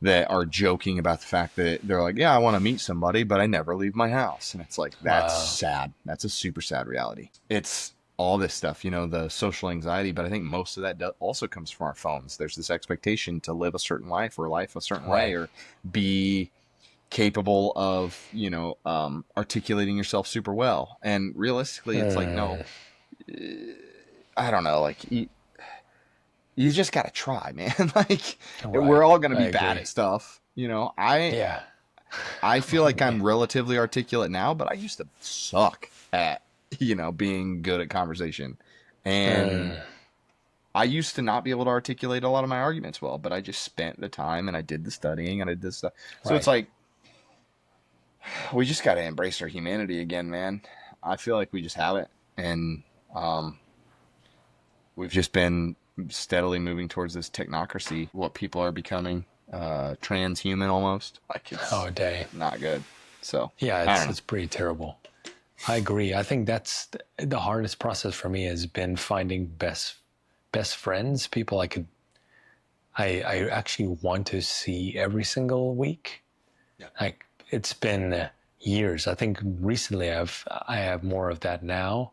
that are joking about the fact that they're like, yeah, I want to meet somebody, but I never leave my house. And it's like, that's sad. That's a super sad reality. It's all this stuff, you know, the social anxiety, but I think most of that also comes from our phones. There's this expectation to live a certain life or life a certain way or be capable of, you know, articulating yourself super well. And realistically, it's like, no, I don't know, like you just got to try, man. Like we're all going to be bad at stuff. You know, I feel like I'm relatively articulate now, but I used to suck at, you know, being good at conversation. And I used to not be able to articulate a lot of my arguments well, but I just spent the time and I did the studying and I did this stuff. So it's like, we just got to embrace our humanity again, man. I feel like we just have it. And we've just been steadily moving towards this technocracy, what people are becoming, transhuman almost. Like it's not good. So it's pretty terrible. I agree. I think that's the hardest process for me has been finding best friends, people I actually want to see every single week. Yeah. Like it's been years. I think recently I have more of that now.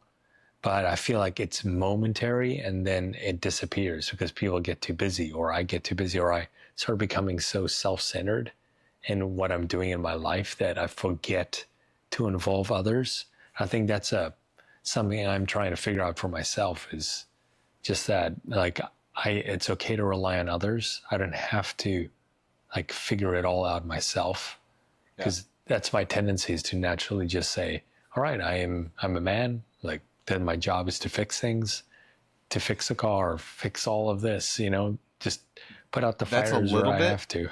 But I feel like it's momentary and then it disappears because people get too busy or I get too busy or I start becoming so self-centered in what I'm doing in my life that I forget to involve others. I think that's something I'm trying to figure out for myself is just that like it's okay to rely on others. I don't have to like figure it all out myself because that's my tendency is to naturally just say, all right, I'm a man, like then my job is to fix things, to fix a car, fix all of this, you know, just put out the fires where I have to.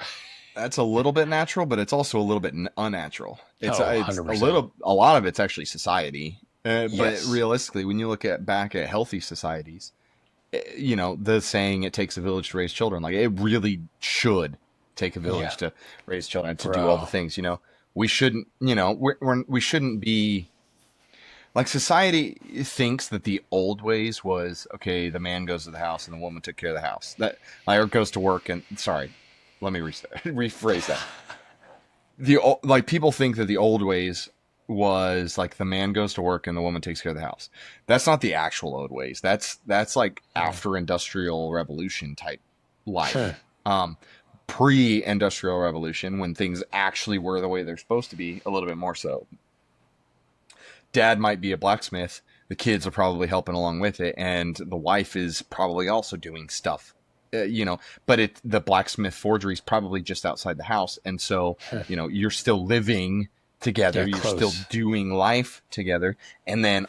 That's a little bit natural, but it's also a little bit unnatural. It's 100%. A lot of it's actually society. But realistically, when you look back at healthy societies, you know, the saying it takes a village to raise children, like it really should take a village to raise children, to do all the things, you know. we shouldn't, we shouldn't be like, society thinks that the old ways was, okay, the man goes to the house and the woman took care of the house. That, like, or goes to work and, sorry, let me rephrase that. Like, people think that the old ways was like the man goes to work and the woman takes care of the house. That's not the actual old ways. That's like after industrial revolution type life. Pre-industrial revolution, when things actually were the way they're supposed to be, a little bit more so. Dad might be a blacksmith, the kids are probably helping along with it, and the wife is probably also doing stuff, but the blacksmith forgery is probably just outside the house. And so, you're still living together, you're still doing life together. And then,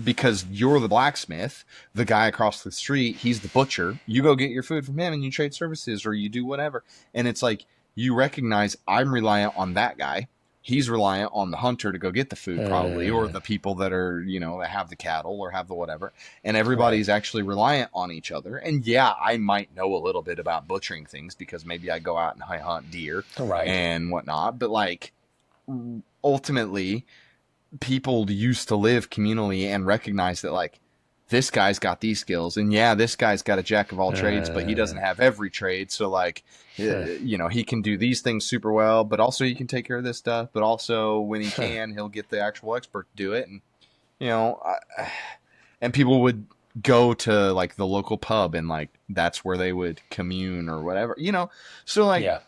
because you're the blacksmith, the guy across the street, he's the butcher, you go get your food from him and you trade services or you do whatever. And it's like, you recognize, I'm reliant on that guy. He's reliant on the hunter to go get the food, probably, or the people that are, that have the cattle or have the whatever. And everybody's actually reliant on each other. And yeah, I might know a little bit about butchering things because maybe I go out and I hunt deer and whatnot. But like, ultimately, people used to live communally and recognize that, like, this guy's got these skills, and yeah, this guy's got a jack of all trades, but he doesn't have every trade. So like, he can do these things super well, but also he can take care of this stuff. But also, when he can, he'll get the actual expert to do it. And and people would go to like the local pub, and like that's where they would commune or whatever. So like,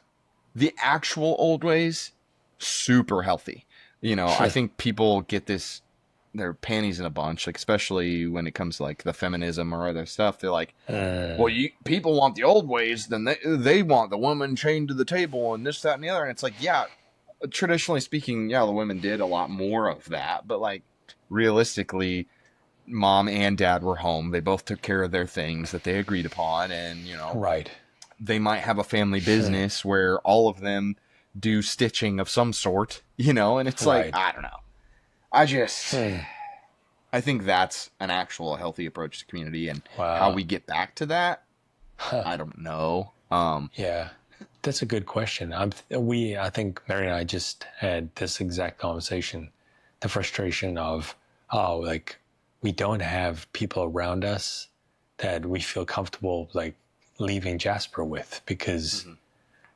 the actual old ways, super healthy. I think people get their panties in a bunch, like, especially when it comes to like the feminism or other stuff. They're like, well, people want the old ways, then they want the woman chained to the table and this, that, and the other. And it's like, yeah, traditionally speaking, yeah, the women did a lot more of that, but like, realistically, mom and dad were home. They both took care of their things that they agreed upon, and they might have a family business where all of them do stitching of some sort, and it's like, I don't know. I think that's an actual healthy approach to community, and how we get back to that, I don't know. Yeah, that's a good question. I think Mary and I just had this exact conversation, the frustration of, like, we don't have people around us that we feel comfortable, like, leaving Jasper with, because,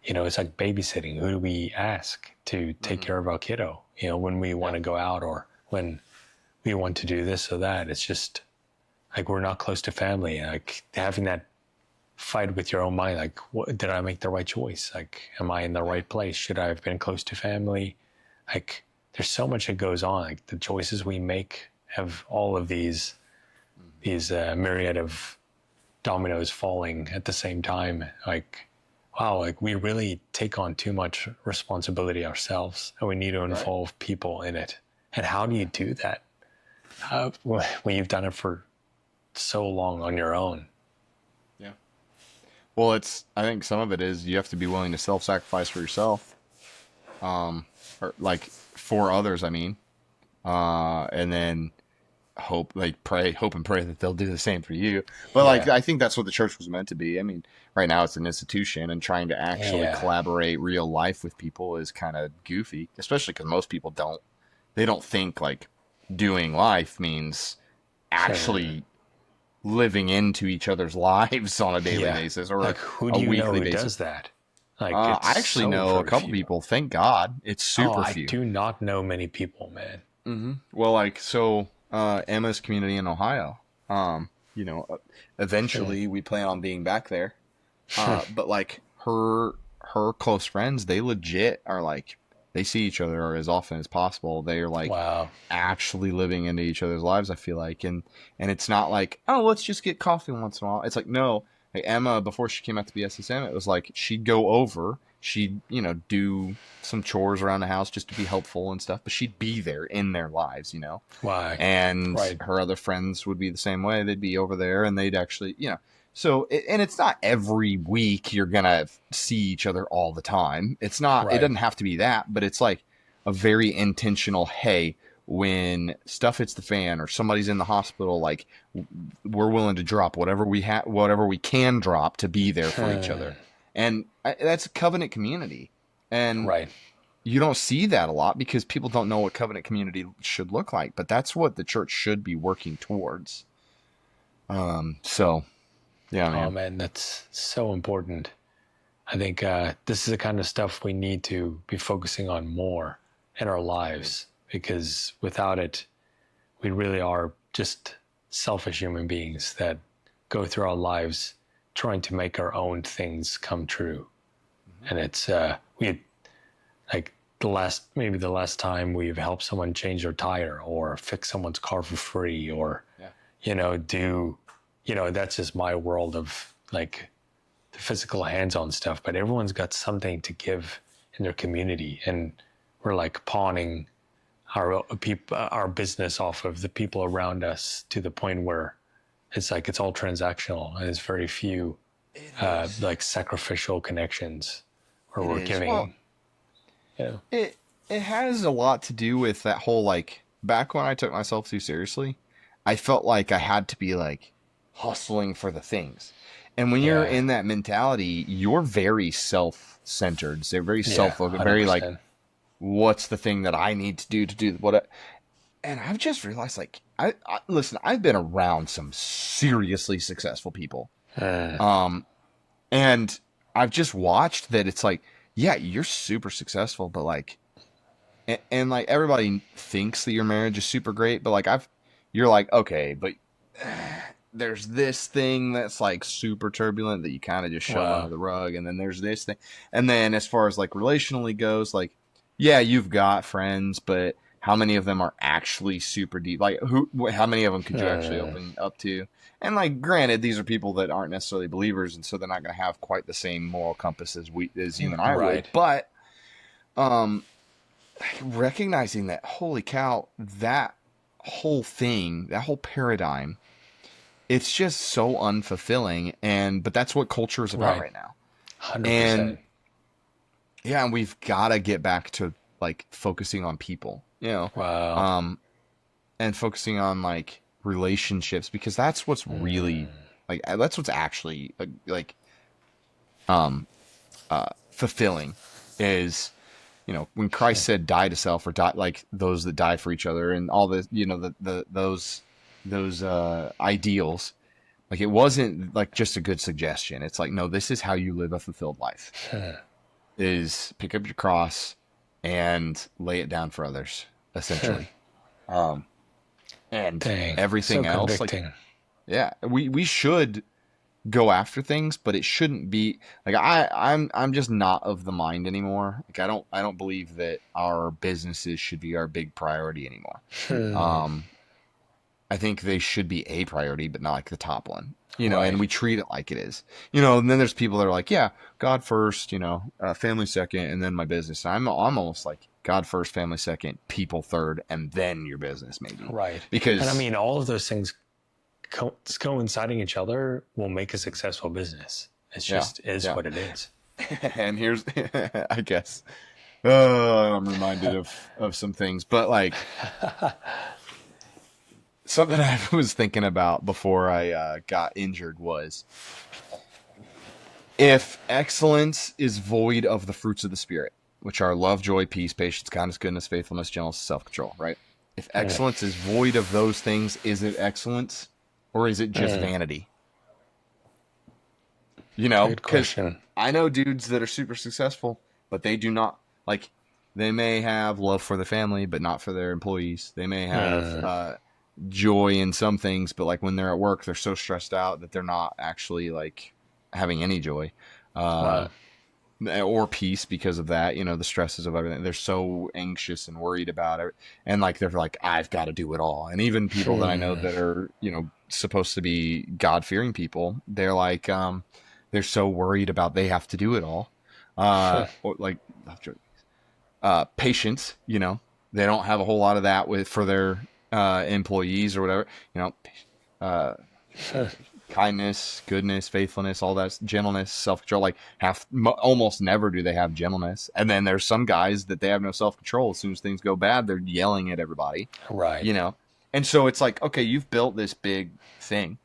it's like babysitting. Who do we ask to take care of our kiddo? When we want to go out, or when we want to do this or that. It's just like, we're not close to family. Like, having that fight with your own mind, like, did I make the right choice? Like, am I in the right place? Should I have been close to family? Like, there's so much that goes on. Like, the choices we make have all of these myriad of dominoes falling at the same time. Like, wow, like, we really take on too much responsibility ourselves, and we need to involve people in it. And how do you do that when you've done it for so long on your own? Yeah. Well, I think some of it is you have to be willing to self-sacrifice for yourself, or like for others, I mean, and then hope and pray that they'll do the same for you. But like, I think that's what the church was meant to be. I mean, right now it's an institution, and trying to actually collaborate real life with people is kind of goofy, especially because most people don't think like doing life means actually living into each other's lives on a daily basis, or like, who do you know who does that? Like, I actually know a couple people. Thank God, it's super few. I do not know many people, man. Mm-hmm. Well, like, so Emma's community in Ohio. Eventually we plan on being back there. But like, her close friends, they legit are like, they see each other as often as possible. They're like, actually living into each other's lives, I feel like. And it's not like, oh, let's just get coffee once in a while. It's like, no, like, Emma, before she came out to BSSM, it was like, she'd go over, she'd, do some chores around the house just to be helpful and stuff, but she'd be there in their lives, Why? And her other friends would be the same way. They'd be over there, and they'd actually, so, and it's not every week you're going to see each other all the time. It's not, it doesn't have to be that, but it's like a very intentional, hey, when stuff hits the fan or somebody's in the hospital, like, we're willing to drop whatever we can drop to be there for each other. And that's a covenant community. And you don't see that a lot because people don't know what covenant community should look like, but that's what the church should be working towards. So yeah, Oh man. man, that's so important. I think this is the kind of stuff we need to be focusing on more in our lives, because without it, we really are just selfish human beings that go through our lives trying to make our own things come true. And it's we like maybe the last time we've helped someone change their tire or fix someone's car for free, or that's just my world of like the physical hands-on stuff. But everyone's got something to give in their community, and we're like pawning our business off of the people around us to the point where it's like it's all transactional, and there's very few like sacrificial connections where we're giving. Well, Yeah. it has a lot to do with that whole, like, back when I took myself too seriously, I felt like I had to be like hustling for the things. And when you're in that mentality, you're very self-centered. So you're very self-focused, very like, what's the thing that I need to do what? And I've just realized, like, listen, I've been around some seriously successful people. And I've just watched that it's like, yeah, you're super successful, but like, and like everybody thinks that your marriage is super great, but like you're like, okay, but there's this thing that's like super turbulent that you kind of just shove under the rug. And then there's this thing. And then as far as like relationally goes, like, yeah, you've got friends, but how many of them are actually super deep? Like how many of them could you actually open up to? And like, granted, these are people that aren't necessarily believers, and so they're not going to have quite the same moral compass as you and I would. But recognizing that, holy cow, that whole thing, that whole paradigm, it's just so unfulfilling. But that's what culture is about right now. 100%. And yeah, and we've got to get back to like focusing on people, and focusing on like relationships, because that's what's really like, that's what's actually like fulfilling is, when Christ said die to self, or die, like those that die for each other, and all the, those ideals. Like, it wasn't like just a good suggestion. It's like, no, this is how you live a fulfilled life. Is pick up your cross and lay it down for others, essentially. And everything else, like, yeah, we should go after things, but it shouldn't be like, I'm just not of the mind anymore. Like, I don't believe that our businesses should be our big priority anymore. I think they should be a priority, but not like the top one, and we treat it like it is, and then there's people that are like, yeah, God first, family second, and then my business. And I'm almost like, God first, family second, people third, and then your business, maybe. Right. Because, and I mean, all of those things coinciding each other will make a successful business. It's just what it is. And here's, I guess, I'm reminded of some things, but like, something I was thinking about before I got injured was, if excellence is void of the fruits of the Spirit, which are love, joy, peace, patience, kindness, goodness, faithfulness, gentleness, self-control, right? If excellence is void of those things, is it excellence, or is it just vanity? Because I know dudes that are super successful, but they do not, like, they may have love for their family, but not for their employees. They may have joy in some things, but like when they're at work, they're so stressed out that they're not actually like having any joy. Or peace because of that, the stresses of everything. They're so anxious and worried about it. And like, they're like, I've got to do it all. And even people that I know that are, supposed to be God-fearing people, they're like, they're so worried about they have to do it all. Or like, patience, they don't have a whole lot of that for their employees or whatever, kindness, goodness, faithfulness, all that, gentleness, self-control. Like, almost never do they have gentleness. And then there's some guys that they have no self-control. As soon as things go bad, they're yelling at everybody. Right. And so it's like, okay, you've built this big thing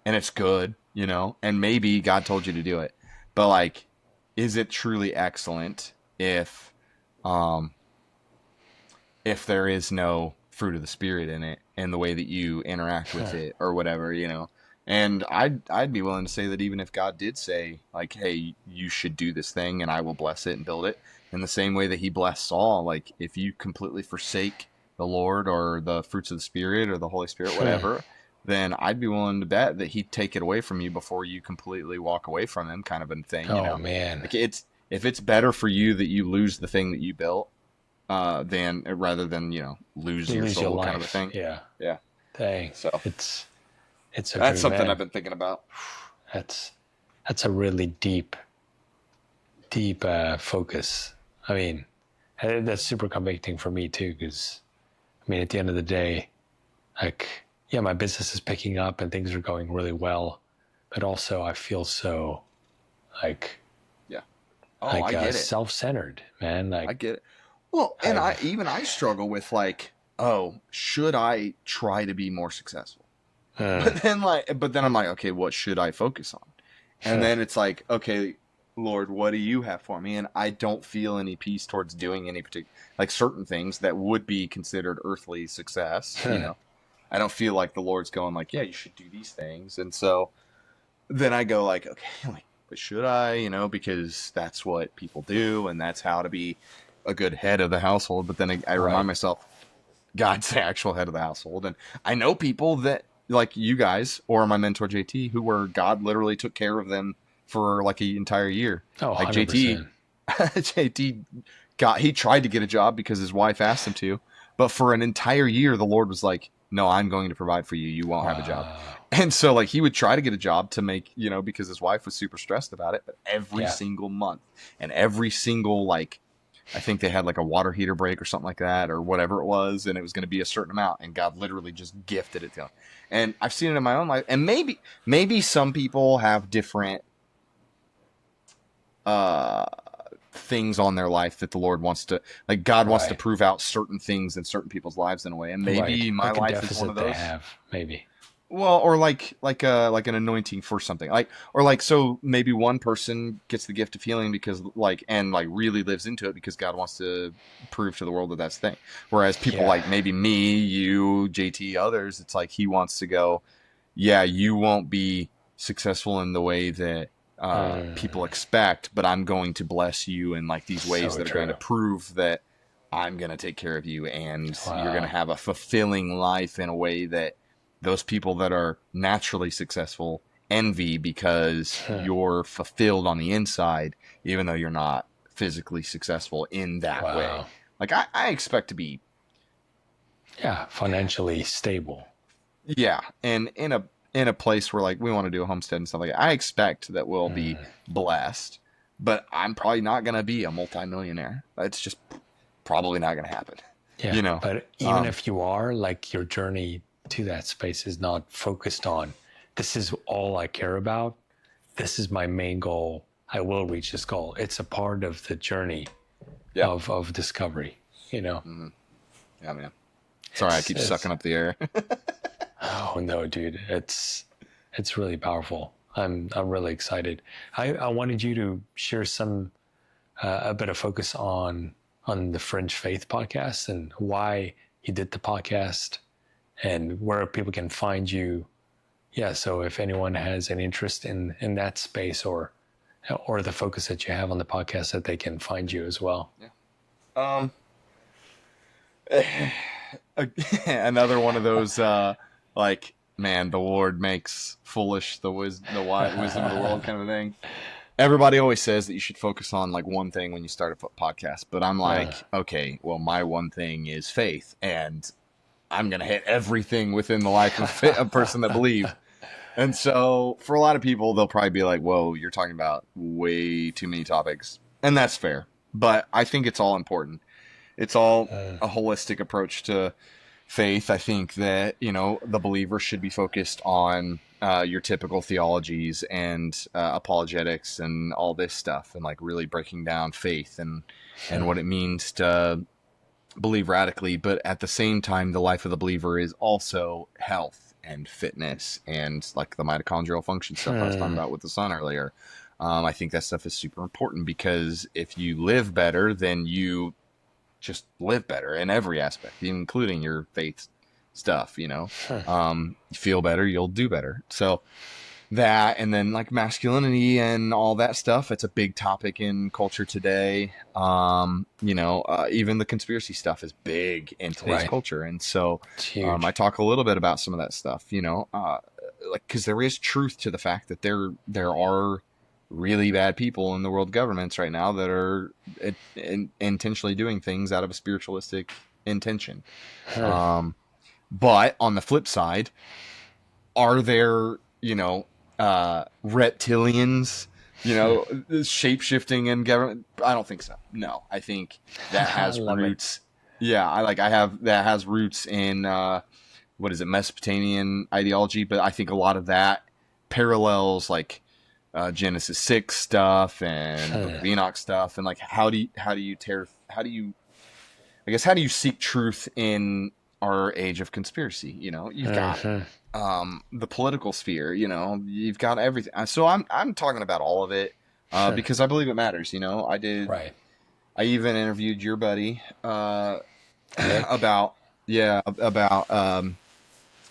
and it's good, and maybe God told you to do it. But like, is it truly excellent if um, if there is no fruit of the Spirit in it and the way that you interact with it or whatever, you know. And I'd be willing to say that even if God did say, like, hey, you should do this thing and I will bless it and build it, in the same way that he blessed Saul, like, if you completely forsake the Lord or the fruits of the Spirit or the Holy Spirit, whatever, then I'd be willing to bet that he'd take it away from you before you completely walk away from him, kind of a thing, you know. Man. Like, if it's better for you that you lose the thing that you built, than rather than, you know, lose your soul, kind of a thing. Yeah. Yeah. Dang. So it's that's okay, something man. I've been thinking about. That's a really deep focus. I mean, that's super convicting for me too, because I mean, at the end of the day, like, yeah, my business is picking up and things are going really well, but also I feel so like, I get it. Self-centered, man. Like, I get it. Well, and I struggle with, like, oh, should I try to be more successful? But then I'm like, okay, what should I focus on? And then it's like, okay, Lord, what do you have for me? And I don't feel any peace towards doing any particular, like, certain things that would be considered earthly success. You know, I don't feel like the Lord's going like, yeah, you should do these things. And so then I go like, okay, like, but should I? You know, because that's what people do, and that's how to be a good head of the household. But then I remind myself, God's the actual head of the household, and I know people that, like you guys or my mentor JT, who were, God literally took care of them for like an entire year. oh, Like 100%. JT he tried to get a job because his wife asked him to, but for an entire year the Lord was like, no, I'm going to provide for you. You won't have a job. And so, like, he would try to get a job to make, you know, because his wife was super stressed about it. But every single month and every single, like, I think they had like a water heater break or something like that or whatever it was. And it was going to be a certain amount. And God literally just gifted it to him. And I've seen it in my own life. And maybe some people have different things on their life that the Lord wants to, like, God wants to prove out certain things in certain people's lives in a way. And maybe my life is one of those. They have, maybe. Well, or like an anointing for something, like, or like, so maybe one person gets the gift of healing because, like, and like really lives into it because God wants to prove to the world that that's the thing. Whereas people like maybe me, you, JT, others, it's like he wants to go, yeah, you won't be successful in the way that people expect, but I'm going to bless you in like these ways that are going to prove that I'm going to take care of you, and you're going to have a fulfilling life in a way that those people that are naturally successful envy because you're fulfilled on the inside, even though you're not physically successful in that way. Like, I expect to be, financially stable. Yeah, and in a place where, like, we want to do a homestead and stuff like that, I expect that we'll be blessed, but I'm probably not going to be a multimillionaire. It's just probably not going to happen. Yeah, you know. But even if you are, like, your journey to that space is not focused on, this is all I care about, this is my main goal, I will reach this goal. It's a part of the journey of discovery, you know. Yeah, man. Sorry, I keep sucking up the air. Oh no, dude, it's really powerful. I'm really excited. I wanted you to share some a bit of focus on the Fringe Faith Podcast and why you did the podcast and where people can find you. Yeah, so if anyone has an interest in that space or the focus that you have on the podcast, that they can find you as well. Yeah. Another one of those, like, man, the Lord makes foolish the wisdom of the world kind of thing. Everybody always says that you should focus on, like, one thing when you start a podcast, but I'm like, okay, well, my one thing is faith, and I'm going to hit everything within the life of a person that believes. And so for a lot of people, they'll probably be like, whoa, you're talking about way too many topics. And that's fair. But I think it's all important. It's all a holistic approach to faith. I think that, you know, the believer should be focused on your typical theologies and apologetics and all this stuff, and, like, really breaking down faith and what it means to believe radically. But at the same time, the life of the believer is also health and fitness and, like, the mitochondrial function stuff I was talking about with the sun earlier. I think that stuff is super important because if you live better, then you just live better in every aspect, including your faith stuff, you know. You feel better, you'll do better. So that, and then like masculinity and all that stuff, it's a big topic in culture today. You know, even the conspiracy stuff is big in today's culture. And so I talk a little bit about some of that stuff, you know, like, because there is truth to the fact that there are really bad people in the world governments right now that are intentionally doing things out of a spiritualistic intention. But on the flip side, are there, you know, reptilians, you know, shape-shifting in government? I don't think so. No, I think that has roots. That has roots in, what is it, Mesopotamian ideology, but I think a lot of that parallels like Genesis 6 stuff and Book of Enoch stuff, and like how do you seek truth in our age of conspiracy? You know, you've got the political sphere, you know, you've got everything. So I'm talking about all of it because I believe it matters. You know, I even interviewed your buddy about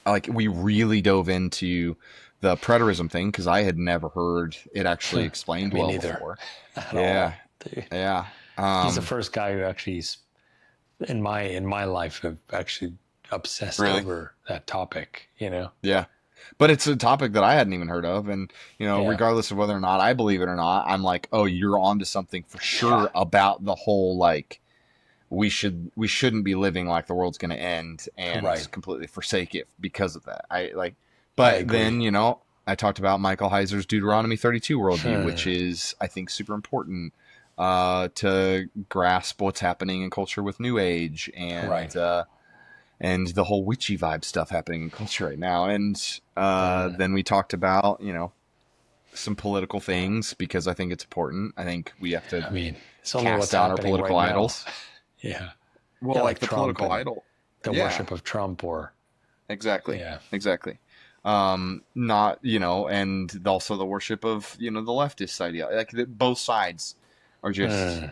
like, we really dove into the preterism thing because I had never heard it actually explained well before. Yeah, dude. Yeah. He's the first guy who actually, in my life, have actually obsessed over that topic. You know. Yeah. But it's a topic that I hadn't even heard of, and you know, regardless of whether or not I believe it or not, I'm like, oh, you're onto something for sure about the whole, like, we shouldn't be living like the world's going to end and completely forsake it because of that. But then, you know, I talked about Michael Heiser's Deuteronomy 32 worldview, which is, I think, super important to grasp what's happening in culture with New Age and the whole witchy vibe stuff happening in culture right now. And then we talked about, you know, some political things because I think it's important. I think we have to it's only cast down our political idols. Yeah. Well, like the Trump political idol. The worship of Trump or... Exactly. Yeah. Exactly. Not, you know, and also the worship of, you know, the leftist idea. Like, both sides are just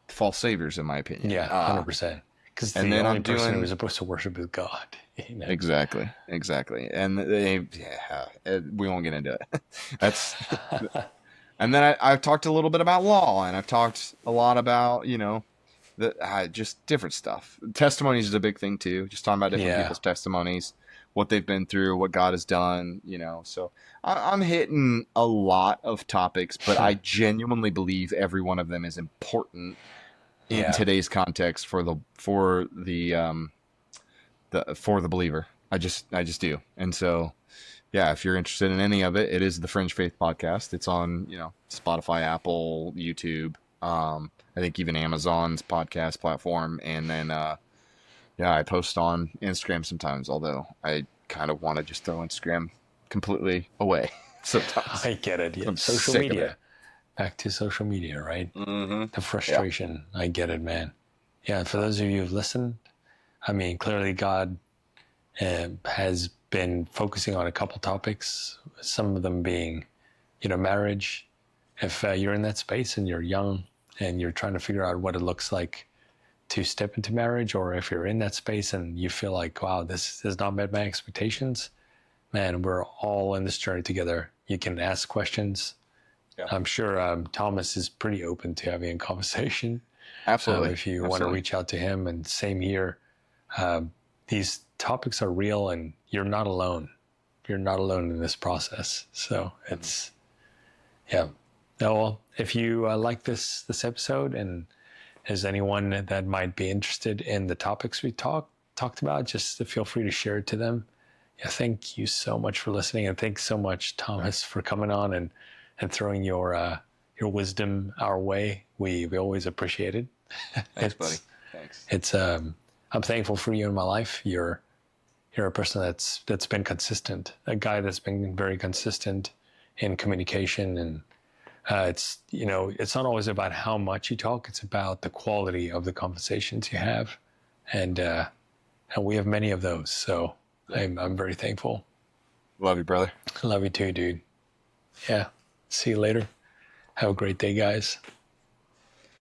false saviors, in my opinion. Yeah, 100%. Because the only person who is supposed to worship is God. You know? Exactly. And we won't get into it. That's... And then I've talked a little bit about law, and I've talked a lot about, you know, just different stuff. Testimonies is a big thing too. Just talking about different people's testimonies, what they've been through, what God has done, you know. So I'm hitting a lot of topics, but I genuinely believe every one of them is important in today's context for the believer. I just do. And so, yeah, if you're interested in any of it, it is the Fringe Faith Podcast. It's on, you know, Spotify, Apple, YouTube. I think even Amazon's podcast platform. And then, I post on Instagram sometimes, although I kind of want to just throw Instagram completely away sometimes. I get it. Yeah. Social media. Back to social media, right? Mm-hmm. The frustration. Yeah. I get it, man. Yeah, for those of you who've listened, I mean, clearly God has been focusing on a couple topics, some of them being, you know, marriage. If you're in that space and you're young and you're trying to figure out what it looks like to step into marriage, or if you're in that space and you feel like, wow, this has not met my expectations, man, we're all in this journey together. You can ask questions. Yeah. I'm sure Thomas is pretty open to having a conversation. Absolutely. If you want to reach out to him, and same here. These topics are real, and you're not alone. You're not alone in this process. So it's, well, if you like this episode, and is anyone that might be interested in the topics we talked about, just feel free to share it to them. Yeah, thank you so much for listening, and thanks so much, Thomas, for coming on and throwing your wisdom our way. We always appreciate it. Thanks, buddy. Thanks. It's I'm thankful for you in my life. You're a person that's been consistent, a guy that's been very consistent in communication, and it's, you know, it's not always about how much you talk, it's about the quality of the conversations you have, and we have many of those. So I'm very thankful. Love you, brother. Love you too, dude. Yeah. See you later. Have a great day, guys.